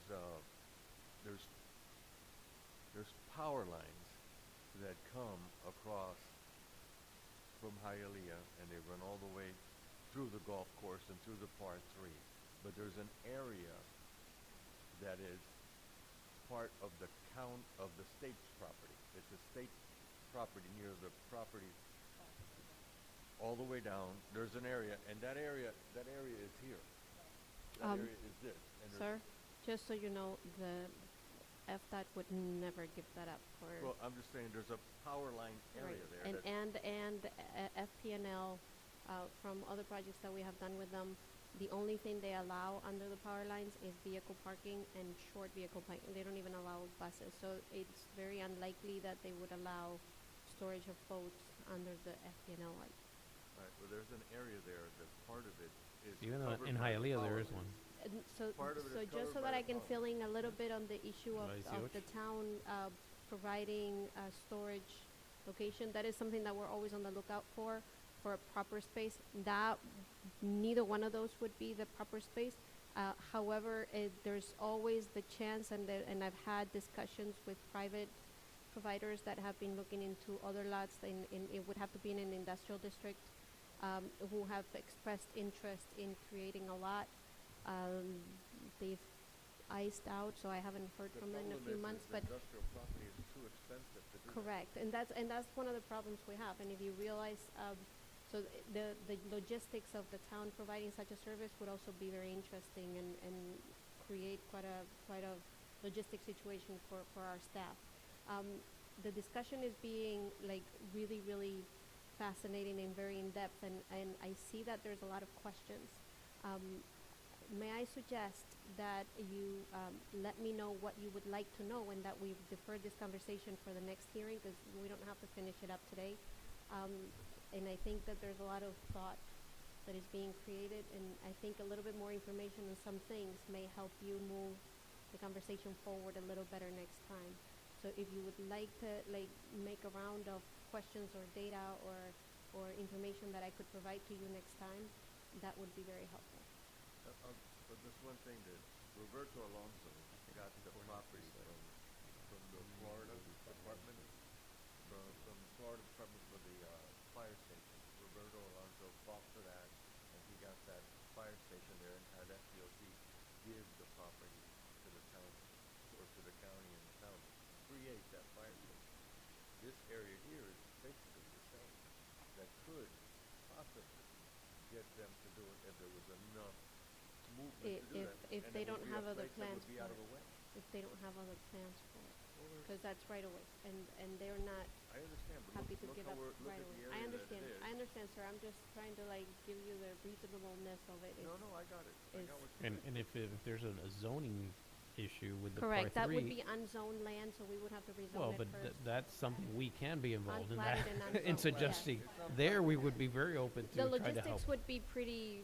power lines that come across from Hialeah, and they run all the way through the golf course and through the par 3. But there's an area that is part of the state's property. It's a state property near the property all the way down. There's an area, and that area is here. That area is this. And Sir, just so you know, the FDOT would never give that up for. Well, I'm just saying there's a power line area there. And FPNL, from other projects that we have done with them, the only thing they allow under the power lines is vehicle parking and short vehicle parking. They don't even allow buses. So it's very unlikely that they would allow storage of boats under the FPNL line. Right. Well, there's an area there that part of it is Even though covered in by the Hialeah power there is lines. one. And so Part of it is just so covered that by I the can power fill in a little bit on the issue of Right, the town providing a storage location, that is something that we're always on the lookout for a proper space. That neither one of those would be the proper space. However, there's always the chance, and I've had discussions with private providers that have been looking into other lots, and it would have to be in an industrial district, who have expressed interest in creating a lot. They've iced out, so I haven't heard from them in a few months, but industrial property is too expensive to do that. correct, and that's one of the problems we have. And if you realize, so the logistics of the town providing such a service would also be very interesting and create quite a logistic situation for our staff. The discussion is being like really, really fascinating and very in-depth, and I see that there's a lot of questions. May I suggest that you let me know what you would like to know, and that we defer this conversation for the next hearing, because we don't have to finish it up today. And I think that there's a lot of thought that is being created, and I think a little bit more information on some things may help you move the conversation forward a little better next time. So if you would like to make a round of questions or data or information that I could provide to you next time, that would be very helpful. But this one thing that Roberto Alonso got the property from the Florida Department, from Florida Department for the fire station. Roberto Alonso fought for that, and he got that fire station there and had FDOT give the property to the county, or to the county and the county, create that fire station. This area here is basically the same. That could possibly get them to do it if there was enough movement to do that. If And they it would don't be a have other place that plans would be for out of it. the way. If they don't have other plans for it, because that's right away, and they're not I understand, but happy to look give how up we're, look right at the away. area I understand. that it is. I understand, sir. I'm just trying to like give you the reasonableness of it. No, I got it. I is- got what you're saying. And if there's a zoning issue with the Correct. par That would three, be unzoned land, so we would have to rezone well, it but first. that's something we can be involved in that. Unplatted and In unzoned, suggesting, yes. there we would be very open The to try to help. logistics would be pretty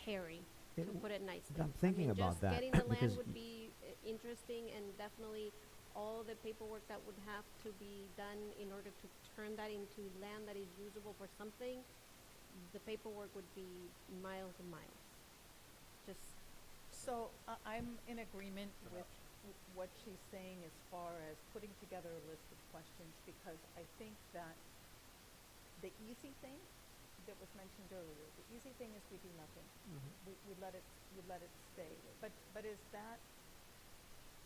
hairy, to It- put it nicely. I'm thinking I mean, about just that, getting the land because would be interesting, and definitely all the paperwork that would have to be done in order to turn that into land that is usable for something, the paperwork would be miles and miles. Just, So I'm in agreement with what she's saying as far as putting together a list of questions, because I think that the easy thing that was mentioned earlier, the easy thing is we do nothing. We let it stay. But is that,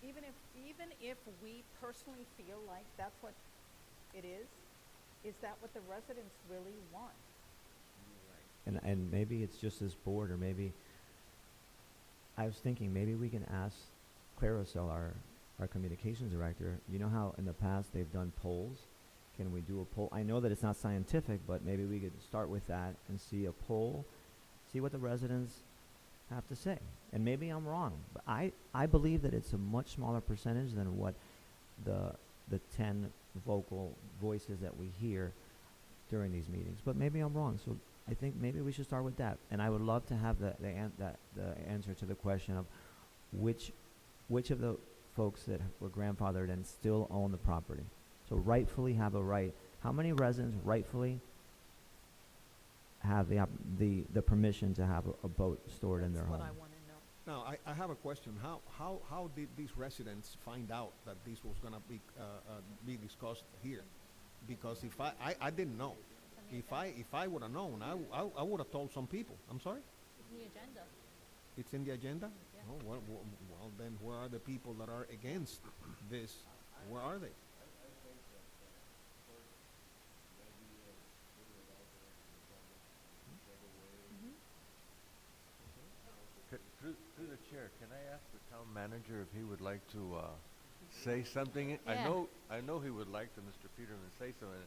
even if we personally feel like that's what it is that what the residents really want? and maybe it's just this board, or maybe I was thinking maybe we can ask Claricel, our communications director. You know how in the past they've done polls? Can we do a poll? I know that it's not scientific, but maybe we could start with that and see a poll, see what the residents have to say. And maybe I'm wrong, but I believe that it's a much smaller percentage than what the 10 vocal voices that we hear during these meetings. But maybe I'm wrong, so I think maybe we should start with that. And I would love to have the answer to the question of which of the folks that were grandfathered and still own the property. So rightfully have a right. How many residents rightfully have the permission to have a boat stored in their home? That's what I want to know. Now, I have a question. How did these residents find out that this was gonna be discussed here? Because if I didn't know. If I would have known, I would have told some people. I'm sorry? It's in the agenda. It's in the agenda? Yeah. Oh, well, then where are the people that are against this? Where are they? Through the chair, can I ask the town manager if he would like to say something? Yeah. I know he would like to, Mr. Peterman, say something.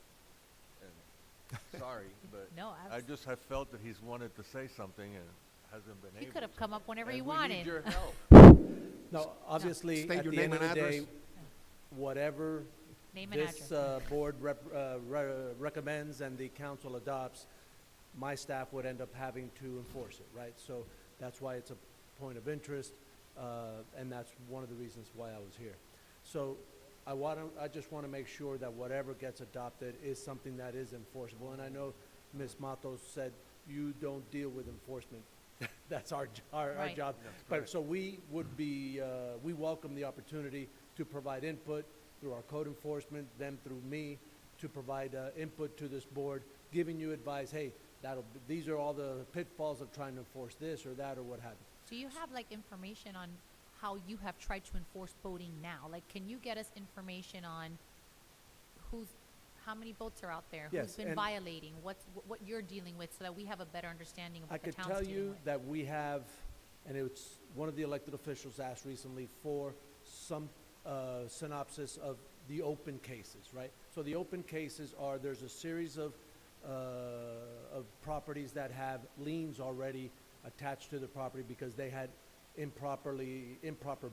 And sorry, but No, I just have felt that he's wanted to say something and hasn't been able to. You could have come up whenever And you we wanted. need your help. No, obviously, State at your the name end of and the day, address. whatever Name and this address. board recommends and the council adopts, my staff would end up having to enforce it, right? So that's why it's a point of interest, and that's one of the reasons why I was here. So I just want to make sure that whatever gets adopted is something that is enforceable. And I know Ms. Matos said you don't deal with enforcement. That's our Right. job. But so we would be, we welcome the opportunity to provide input through our code enforcement, them through me, to provide input to this board, giving you advice, hey, these are all the pitfalls of trying to enforce this or that or what have you. Do you have like information on how you have tried to enforce boating now? Like, can you get us information on how many boats are out there? Yes, Who's been and violating? What you're dealing with, so that we have a better understanding of I what the could town's tell dealing you with? that we have, and it's one of the elected officials asked recently for some synopsis of the open cases, right? So the open cases are, there's a series of properties that have liens already attached to the property because they had improper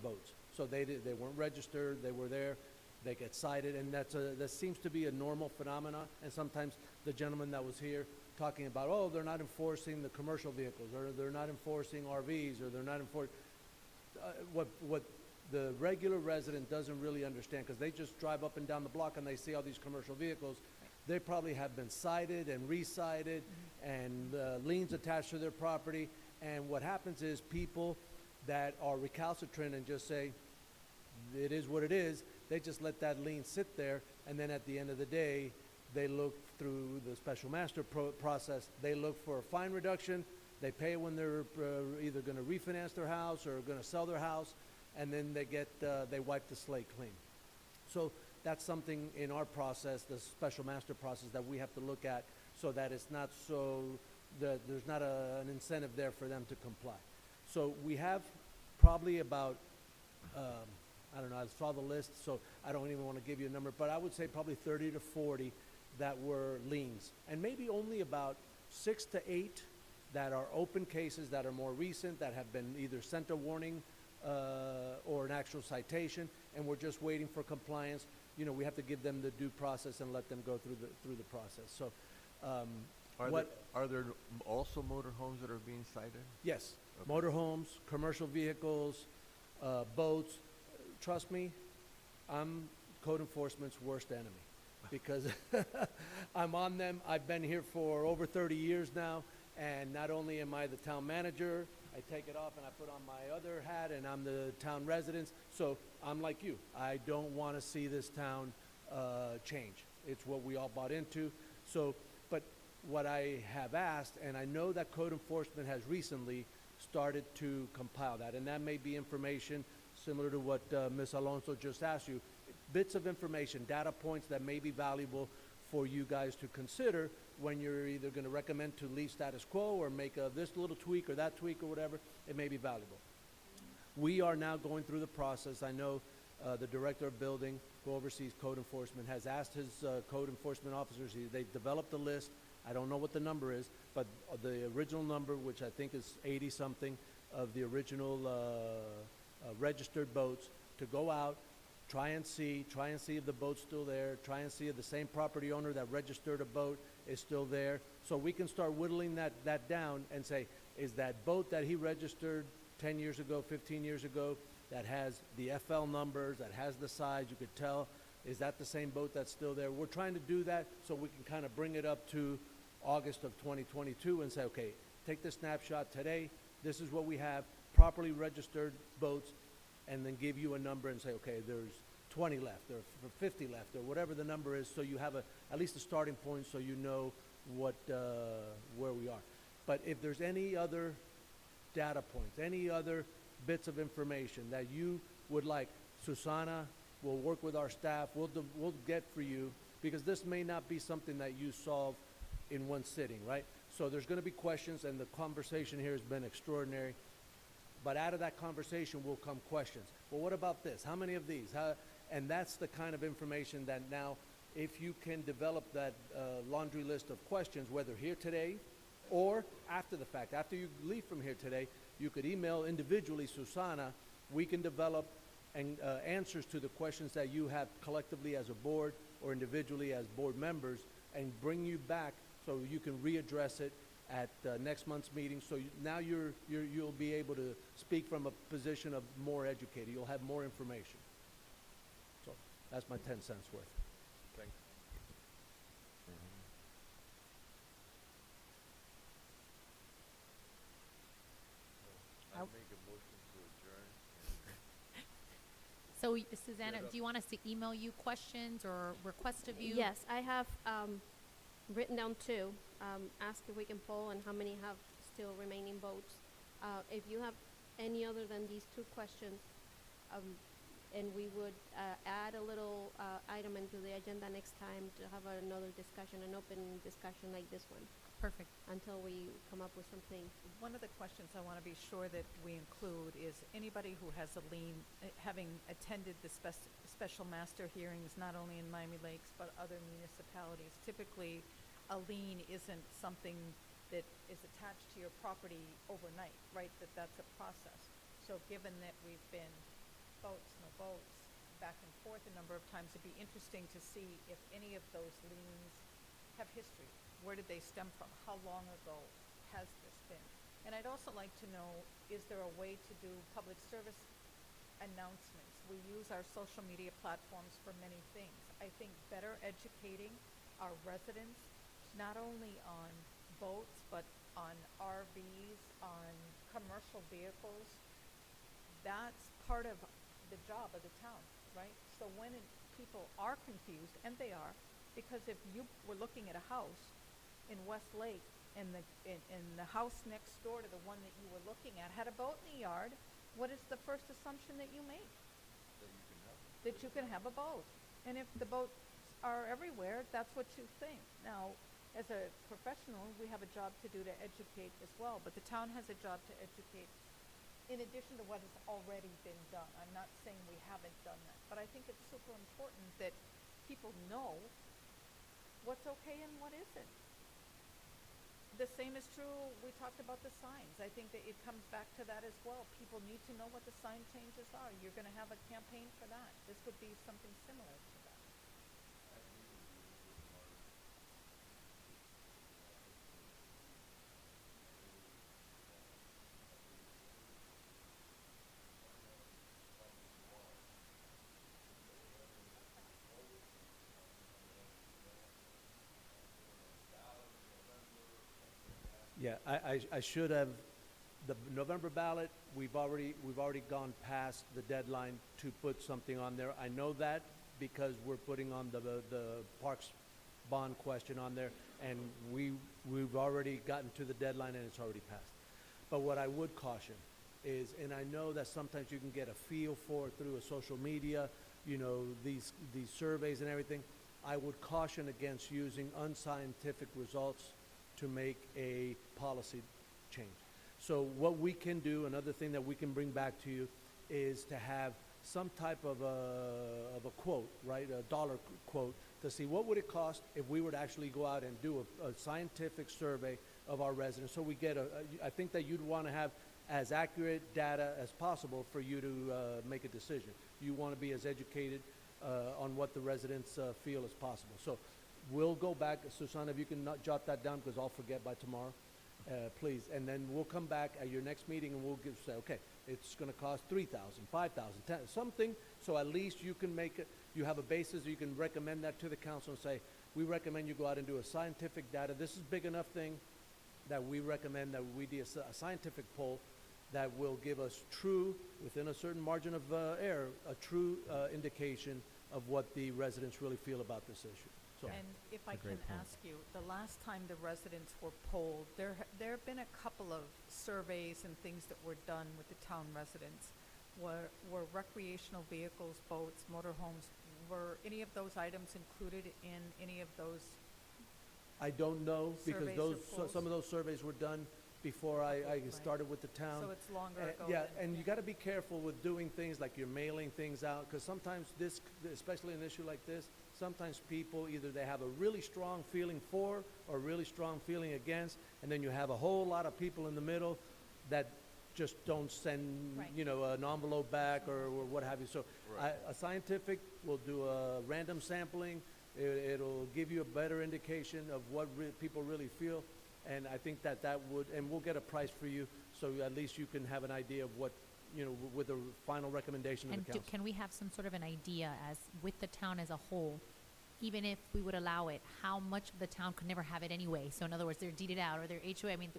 boats. So they weren't registered, they were there, they get cited, and that seems to be a normal phenomena. And sometimes the gentleman that was here talking about, oh, they're not enforcing the commercial vehicles, or they're not enforcing RVs, or they're not enforcing, what the regular resident doesn't really understand, because they just drive up and down the block and they see all these commercial vehicles. They probably have been cited and re-cited, and liens attached to their property. And what happens is people that are recalcitrant and just say, it is what it is, they just let that lien sit there, and then at the end of the day, they look through the special master process, they look for a fine reduction, they pay when they're either going to refinance their house or going to sell their house, and then they wipe the slate clean. So that's something in our process, the special master process, that we have to look at, so that it's not there's not an incentive there for them to comply. So we have probably about, I don't know, I saw the list, so I don't even want to give you a number, but I would say probably 30 to 40 that were liens, and maybe only about 6 to 8 that are open cases that are more recent, that have been either sent a warning or an actual citation, and we're just waiting for compliance. You know, we have to give them the due process and let them go through the process. So, are there also motorhomes that are being cited? Yes, Okay. motorhomes, commercial vehicles, boats. Trust me, I'm code enforcement's worst enemy, because I'm on them. I've been here for over 30 years now, and not only am I the town manager, I take it off and I put on my other hat, and I'm the town resident. So I'm like you. I don't want to see this town change. It's what we all bought into. So, but what I have asked, and I know that code enforcement has recently started to compile that, and that may be information similar to what Ms. Alonso just asked you, bits of information, data points that may be valuable for you guys to consider when you're either going to recommend to leave status quo or make this little tweak or that tweak or whatever. It may be valuable. We are now going through the process. I know the director of building, who oversees code enforcement, has asked his code enforcement officers. They've developed a list. I don't know what the number is, but the original number, which I think is 80-something of the original registered boats, to go out, try and see if the boat's still there, try and see if the same property owner that registered a boat is still there, so we can start whittling that down and say, is that boat that he registered 10 years ago, 15 years ago, that has the FL numbers, that has the size, you could tell, is that the same boat that's still there? We're trying to do that so we can kind of bring it up to August of 2022 and say, okay, take the snapshot today, this is what we have, properly registered boats, and then give you a number and say, okay, there's 20 left, or 50 left, or whatever the number is, so you have at least a starting point, so you know where we are. But if there's any other data points, any other bits of information that you would like, Susana will work with our staff, we'll get for you, because this may not be something that you solve in one sitting, right? So there's going to be questions, and the conversation here has been extraordinary. But out of that conversation will come questions. Well, what about this? How many of these? And that's the kind of information that now, if you can develop that laundry list of questions, whether here today or after the fact, after you leave from here today, you could email individually Susana. We can develop answers to the questions that you have collectively as a board or individually as board members, and bring you back so you can readdress it at next month's meeting. So now you'll be able to speak from a position of more educated. You'll have more information. So that's my 10 cents worth. Thanks. I make a motion to adjourn. So, Susanna, do you want us to email you questions or request of you? Yes, I have written down two. Ask if we can poll and how many have still remaining votes. If you have any other than these two questions, and we would add a little item into the agenda next time to have another discussion, an open discussion like this one, Perfect. until we come up with something. One of the questions I want to be sure that we include is anybody who has a lien, having attended the special master hearings, not only in Miami Lakes, but other municipalities. Typically, a lien isn't something that is attached to your property overnight, right? That's a process. So given that we've been votes, no votes, back and forth a number of times, it'd be interesting to see if any of those liens have history. Where did they stem from? How long ago has this been? And I'd also like to know, is there a way to do public service announcements? We use our social media platforms for many things. I think better educating our residents, not only on boats, but on RVs, on commercial vehicles. That's part of the job of the town, right? So when people are confused, and they are, because if you were looking at a house in Westlake and the house next door to the one that you were looking at had a boat in the yard, what is the first assumption that you make? That you can have a boat. And if the boats are everywhere, that's what you think. Now, as a professional, we have a job to do to educate as well, but the town has a job to educate in addition to what has already been done. I'm not saying we haven't done that, but I think it's super important that people know what's okay and what isn't. The same is true, we talked about the signs. I think that it comes back to that as well. People need to know what the sign changes are. You're going to have a campaign for that. This would be something similar to that. Yeah, I should have, the November ballot, we've already gone past the deadline to put something on there. I know that because we're putting on the Parks bond question on there, and we've already gotten to the deadline and it's already passed. But what I would caution is, and I know that sometimes you can get a feel for it through a social media, you know, these surveys and everything. I would caution against using unscientific results to make a policy change. So what we can do, another thing that we can bring back to you, is to have some type of a quote, right, a dollar quote, to see what would it cost if we were to actually go out and do a scientific survey of our residents. So we get I think that you'd want to have as accurate data as possible for you to make a decision. You want to be as educated on what the residents feel as possible. So we'll go back, Susana, if you can not jot that down, because I'll forget by tomorrow, please. And then we'll come back at your next meeting and we'll say, okay, it's going to cost $3,000, $5,000, $10,000, something, so at least you can make it, you have a basis, you can recommend that to the council and say, we recommend you go out and do a scientific data. This is a big enough thing that we recommend that we do a scientific poll that will give us true, within a certain margin of error, a true indication of what the residents really feel about this issue. So, and if I can ask you, the last time the residents were polled, there have been a couple of surveys and things that were done with the town residents. Were recreational vehicles, boats, motorhomes, were any of those items included in any of those? I don't know, because surveys or polls? some of those surveys were done before I started with the town. So it's longer ago. Yeah, than- and you got to be careful with doing things like you're mailing things out, because sometimes this, especially an issue like this, sometimes people either they have a really strong feeling for or a really strong feeling against, and then you have a whole lot of people in the middle that just don't send, Right. you know, an envelope back or what have you. So Right. a scientific will do a random sampling. It'll give you a better indication of what people really feel. And I think that would, and we'll get a price for you, so at least you can have an idea of what, you know, with the final recommendation of And the council. can we have some sort of an idea as, with the town as a whole, even if we would allow it, how much of the town could never have it anyway? So in other words, they're deeded out or they're HOA. I mean,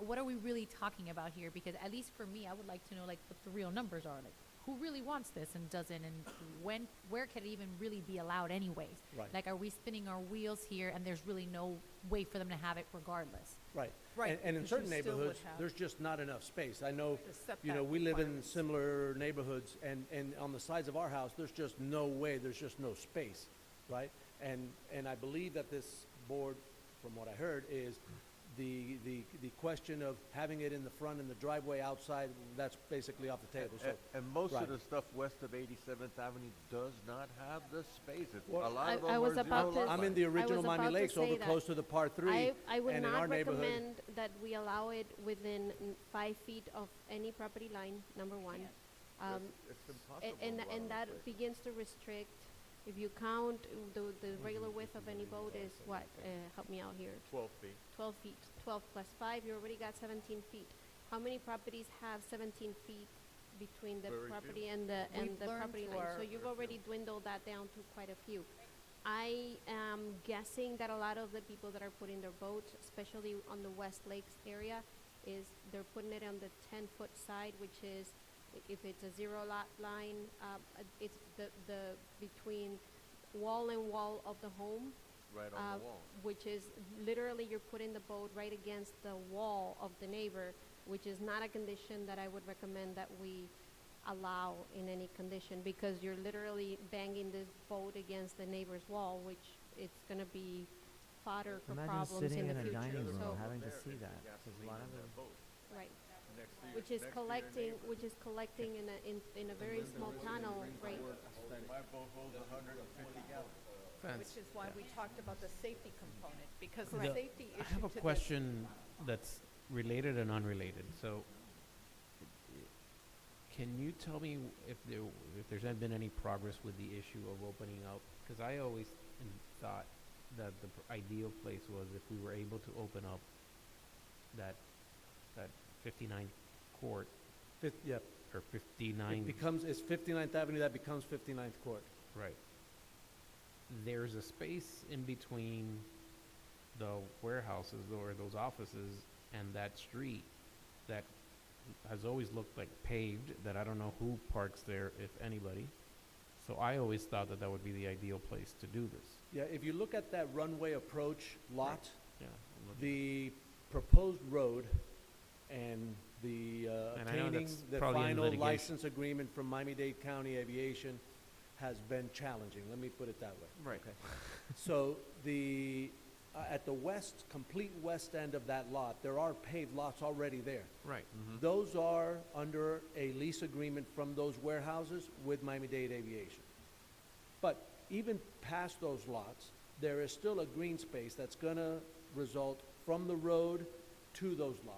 what are we really talking about here? Because at least for me, I would like to know like what the real numbers are. Like, who really wants this and doesn't, and where can it even really be allowed anyways? Right. Like, are we spinning our wheels here, and there's really no way for them to have it regardless? Right. Right, And in 'cause certain you still would neighborhoods, have there's just not enough space. I know, the you know, setback we live in requirements. similar neighborhoods, and on the sides of our house, there's just no way, there's just no space, right? And I believe that this board, from what I heard, is the question of having it in the front and the driveway outside, that's basically off the table, so. And most right. of the stuff west of 87th Avenue does not have the space. Well, A lot of them I was are about zero to lot I'm in the lines. original about Miami to Lakes, say over that. close to the par three, I would and in our not neighborhood. recommend that we allow it within 5 feet of any property line, number one. It's impossible And, in a lot and of that places. begins to restrict, if you count the regular width of any boat is what, help me out here, 12 feet. 12 feet, 12 plus 5, you already got 17 feet. How many properties have 17 feet between the Very few. property and the We've learned property through line? So our- you've already dwindled that down to quite a few. I am guessing that a lot of the people that are putting their boats, especially on the West Lakes area, is they're putting it on the 10-foot side, which is, if it's a zero lot line, it's the between wall and wall of the home, Right on the wall. which is literally you're putting the boat right against the wall of the neighbor, which is not a condition that I would recommend that we allow in any condition, because you're literally banging this boat against the neighbor's wall, which it's gonna be fodder for Imagine problems sitting in the in a future. dining room So, having to see that. 'Cause a lot of them, right, Next to your- which is next to your neighbor. which is collecting in a very small tunnel, right? My boat holds 150 gallons. Which is why we talked about the safety component, because the Correct. safety issue I have to a this- question that's related and unrelated. So, can you tell me if there's been any progress with the issue of opening up? Because I always thought that the ideal place was if we were able to open up that 59 court Yep, or 59. it's 59th Avenue, that becomes 59th Court. Right. There's a space in between the warehouses or those offices and that street that has always looked like paved, that I don't know who parks there, if anybody. So I always thought that that would be the ideal place to do this. Yeah, if you look at that runway approach lot, Yeah. the proposed road and the And I know obtaining that's the probably in final litigation. license agreement from Miami-Dade County Aviation has been challenging, let me put it that way. Right. So at the complete west end of that lot, there are paved lots already there. Right. Those are under a lease agreement from those warehouses with Miami-Dade Aviation. But even past those lots, there is still a green space that's gonna result from the road to those lots.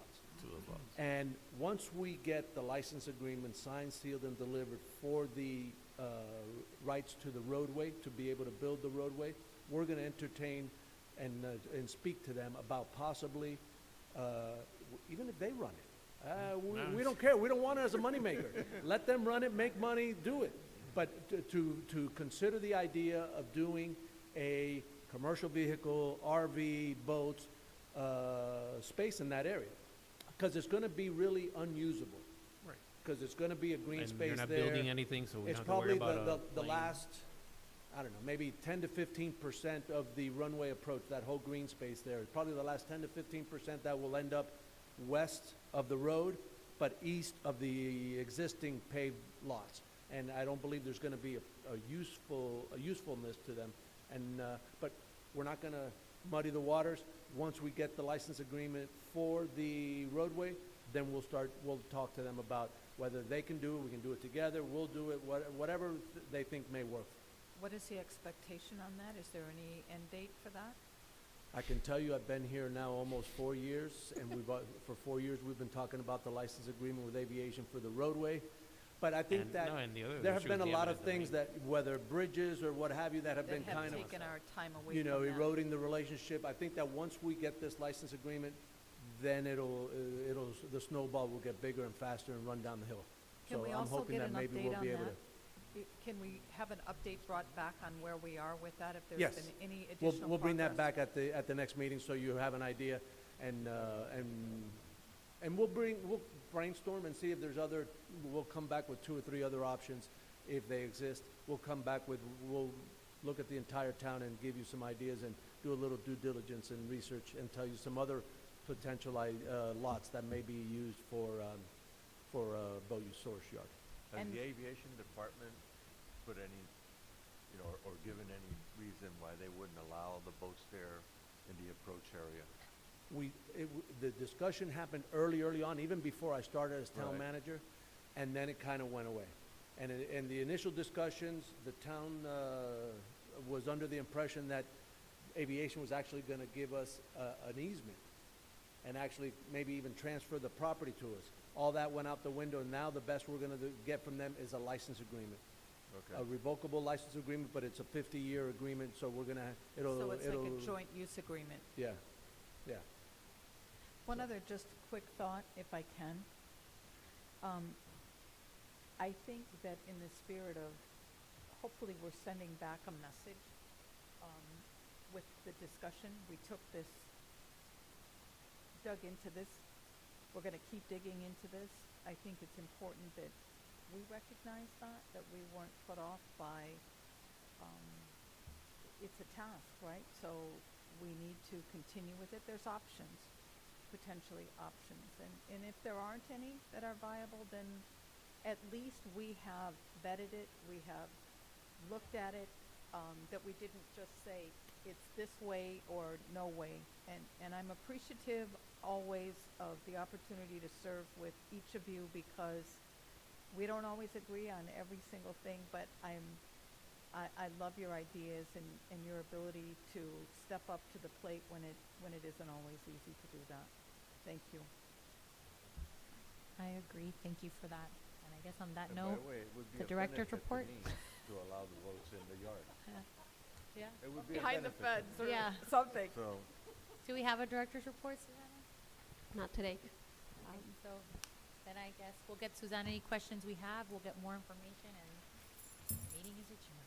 And once we get the license agreement signed, sealed, and delivered for the rights to the roadway, to be able to build the roadway, we're gonna entertain and speak to them about possibly, even if they run it. We don't care, we don't want it as a moneymaker. Let them run it, make money, do it. But to consider the idea of doing a commercial vehicle, RV, boats, space in that area. Because it's gonna be really unusable. Right. Because it's gonna be a green And space you're not there. building anything, so we It's don't have to worry probably about the plane. last, I don't know, maybe 10 to 15% of the runway approach, that whole green space there. Probably the last 10 to 15% that will end up west of the road, but east of the existing paved lots. And I don't believe there's gonna be a usefulness to them. And, but we're not gonna muddy the waters. Once we get the license agreement for the roadway, then we'll talk to them about whether they can do it, we can do it together, we'll do it, whatever they think may work. What is the expectation on that? Is there any end date for that? I can tell you, I've been here now almost 4 years, and for 4 years, we've been talking about the license agreement with aviation for the roadway. But I think And- that no, and the other there have issue been a is the lot of eminent things that, whether bridges or what have you, that have been That kind have of, taken our time away you from know, that? eroding the relationship. I think that once we get this license agreement, then the snowball will get bigger and faster and run down the hill. Can So we I'm also hoping get that an maybe update we'll on be able that? to. Can we have an update brought back on where we are with that, if there's Yes. been any additional We'll bring that progress? back at the next meeting, so you have an idea, and we'll brainstorm and see if there's other, we'll come back with 2 or 3 other options if they exist. We'll look at the entire town and give you some ideas and do a little due diligence and research and tell you some other potential lots that may be used for boat use storage yard. Has And- the aviation department put any, or given any reason why they wouldn't allow the boats there in the approach area? The discussion happened early on, even before I started as town Right. manager, and then it kind of went away. And in the initial discussions, the town was under the impression that aviation was actually going to give us an easement and actually maybe even transfer the property to us. All that went out the window, and now the best we're going to get from them is a license agreement. Okay. A revocable license agreement, but it's a 50-year agreement, so we're going to, So it's like a joint use agreement. Yeah. One other just quick thought, if I can. I think that in the spirit of, hopefully we're sending back a message with the discussion. We took this, dug into this. We're going to keep digging into this. I think it's important that we recognize that we weren't put off by, it's a task, right? So we need to continue with it. There's options, potentially options. And if there aren't any that are viable, then at least we have vetted it, we have looked at it, that we didn't just say it's this way or no way. And I'm appreciative always of the opportunity to serve with each of you, because we don't always agree on every single thing, but I love your ideas and your ability to step up to the plate when it isn't always easy to do that. Thank you. I agree. Thank you for that. And I guess on that And by note, the way, it would be the a director's benefit to report. me to allow the boats in the yard. Yeah. It would be a Behind the benefit. fence or Yeah. something. So, Do we have a director's report, Susanna? Not today. So then I guess we'll get Susanna any questions we have. We'll get more information, and the meeting is adjourned.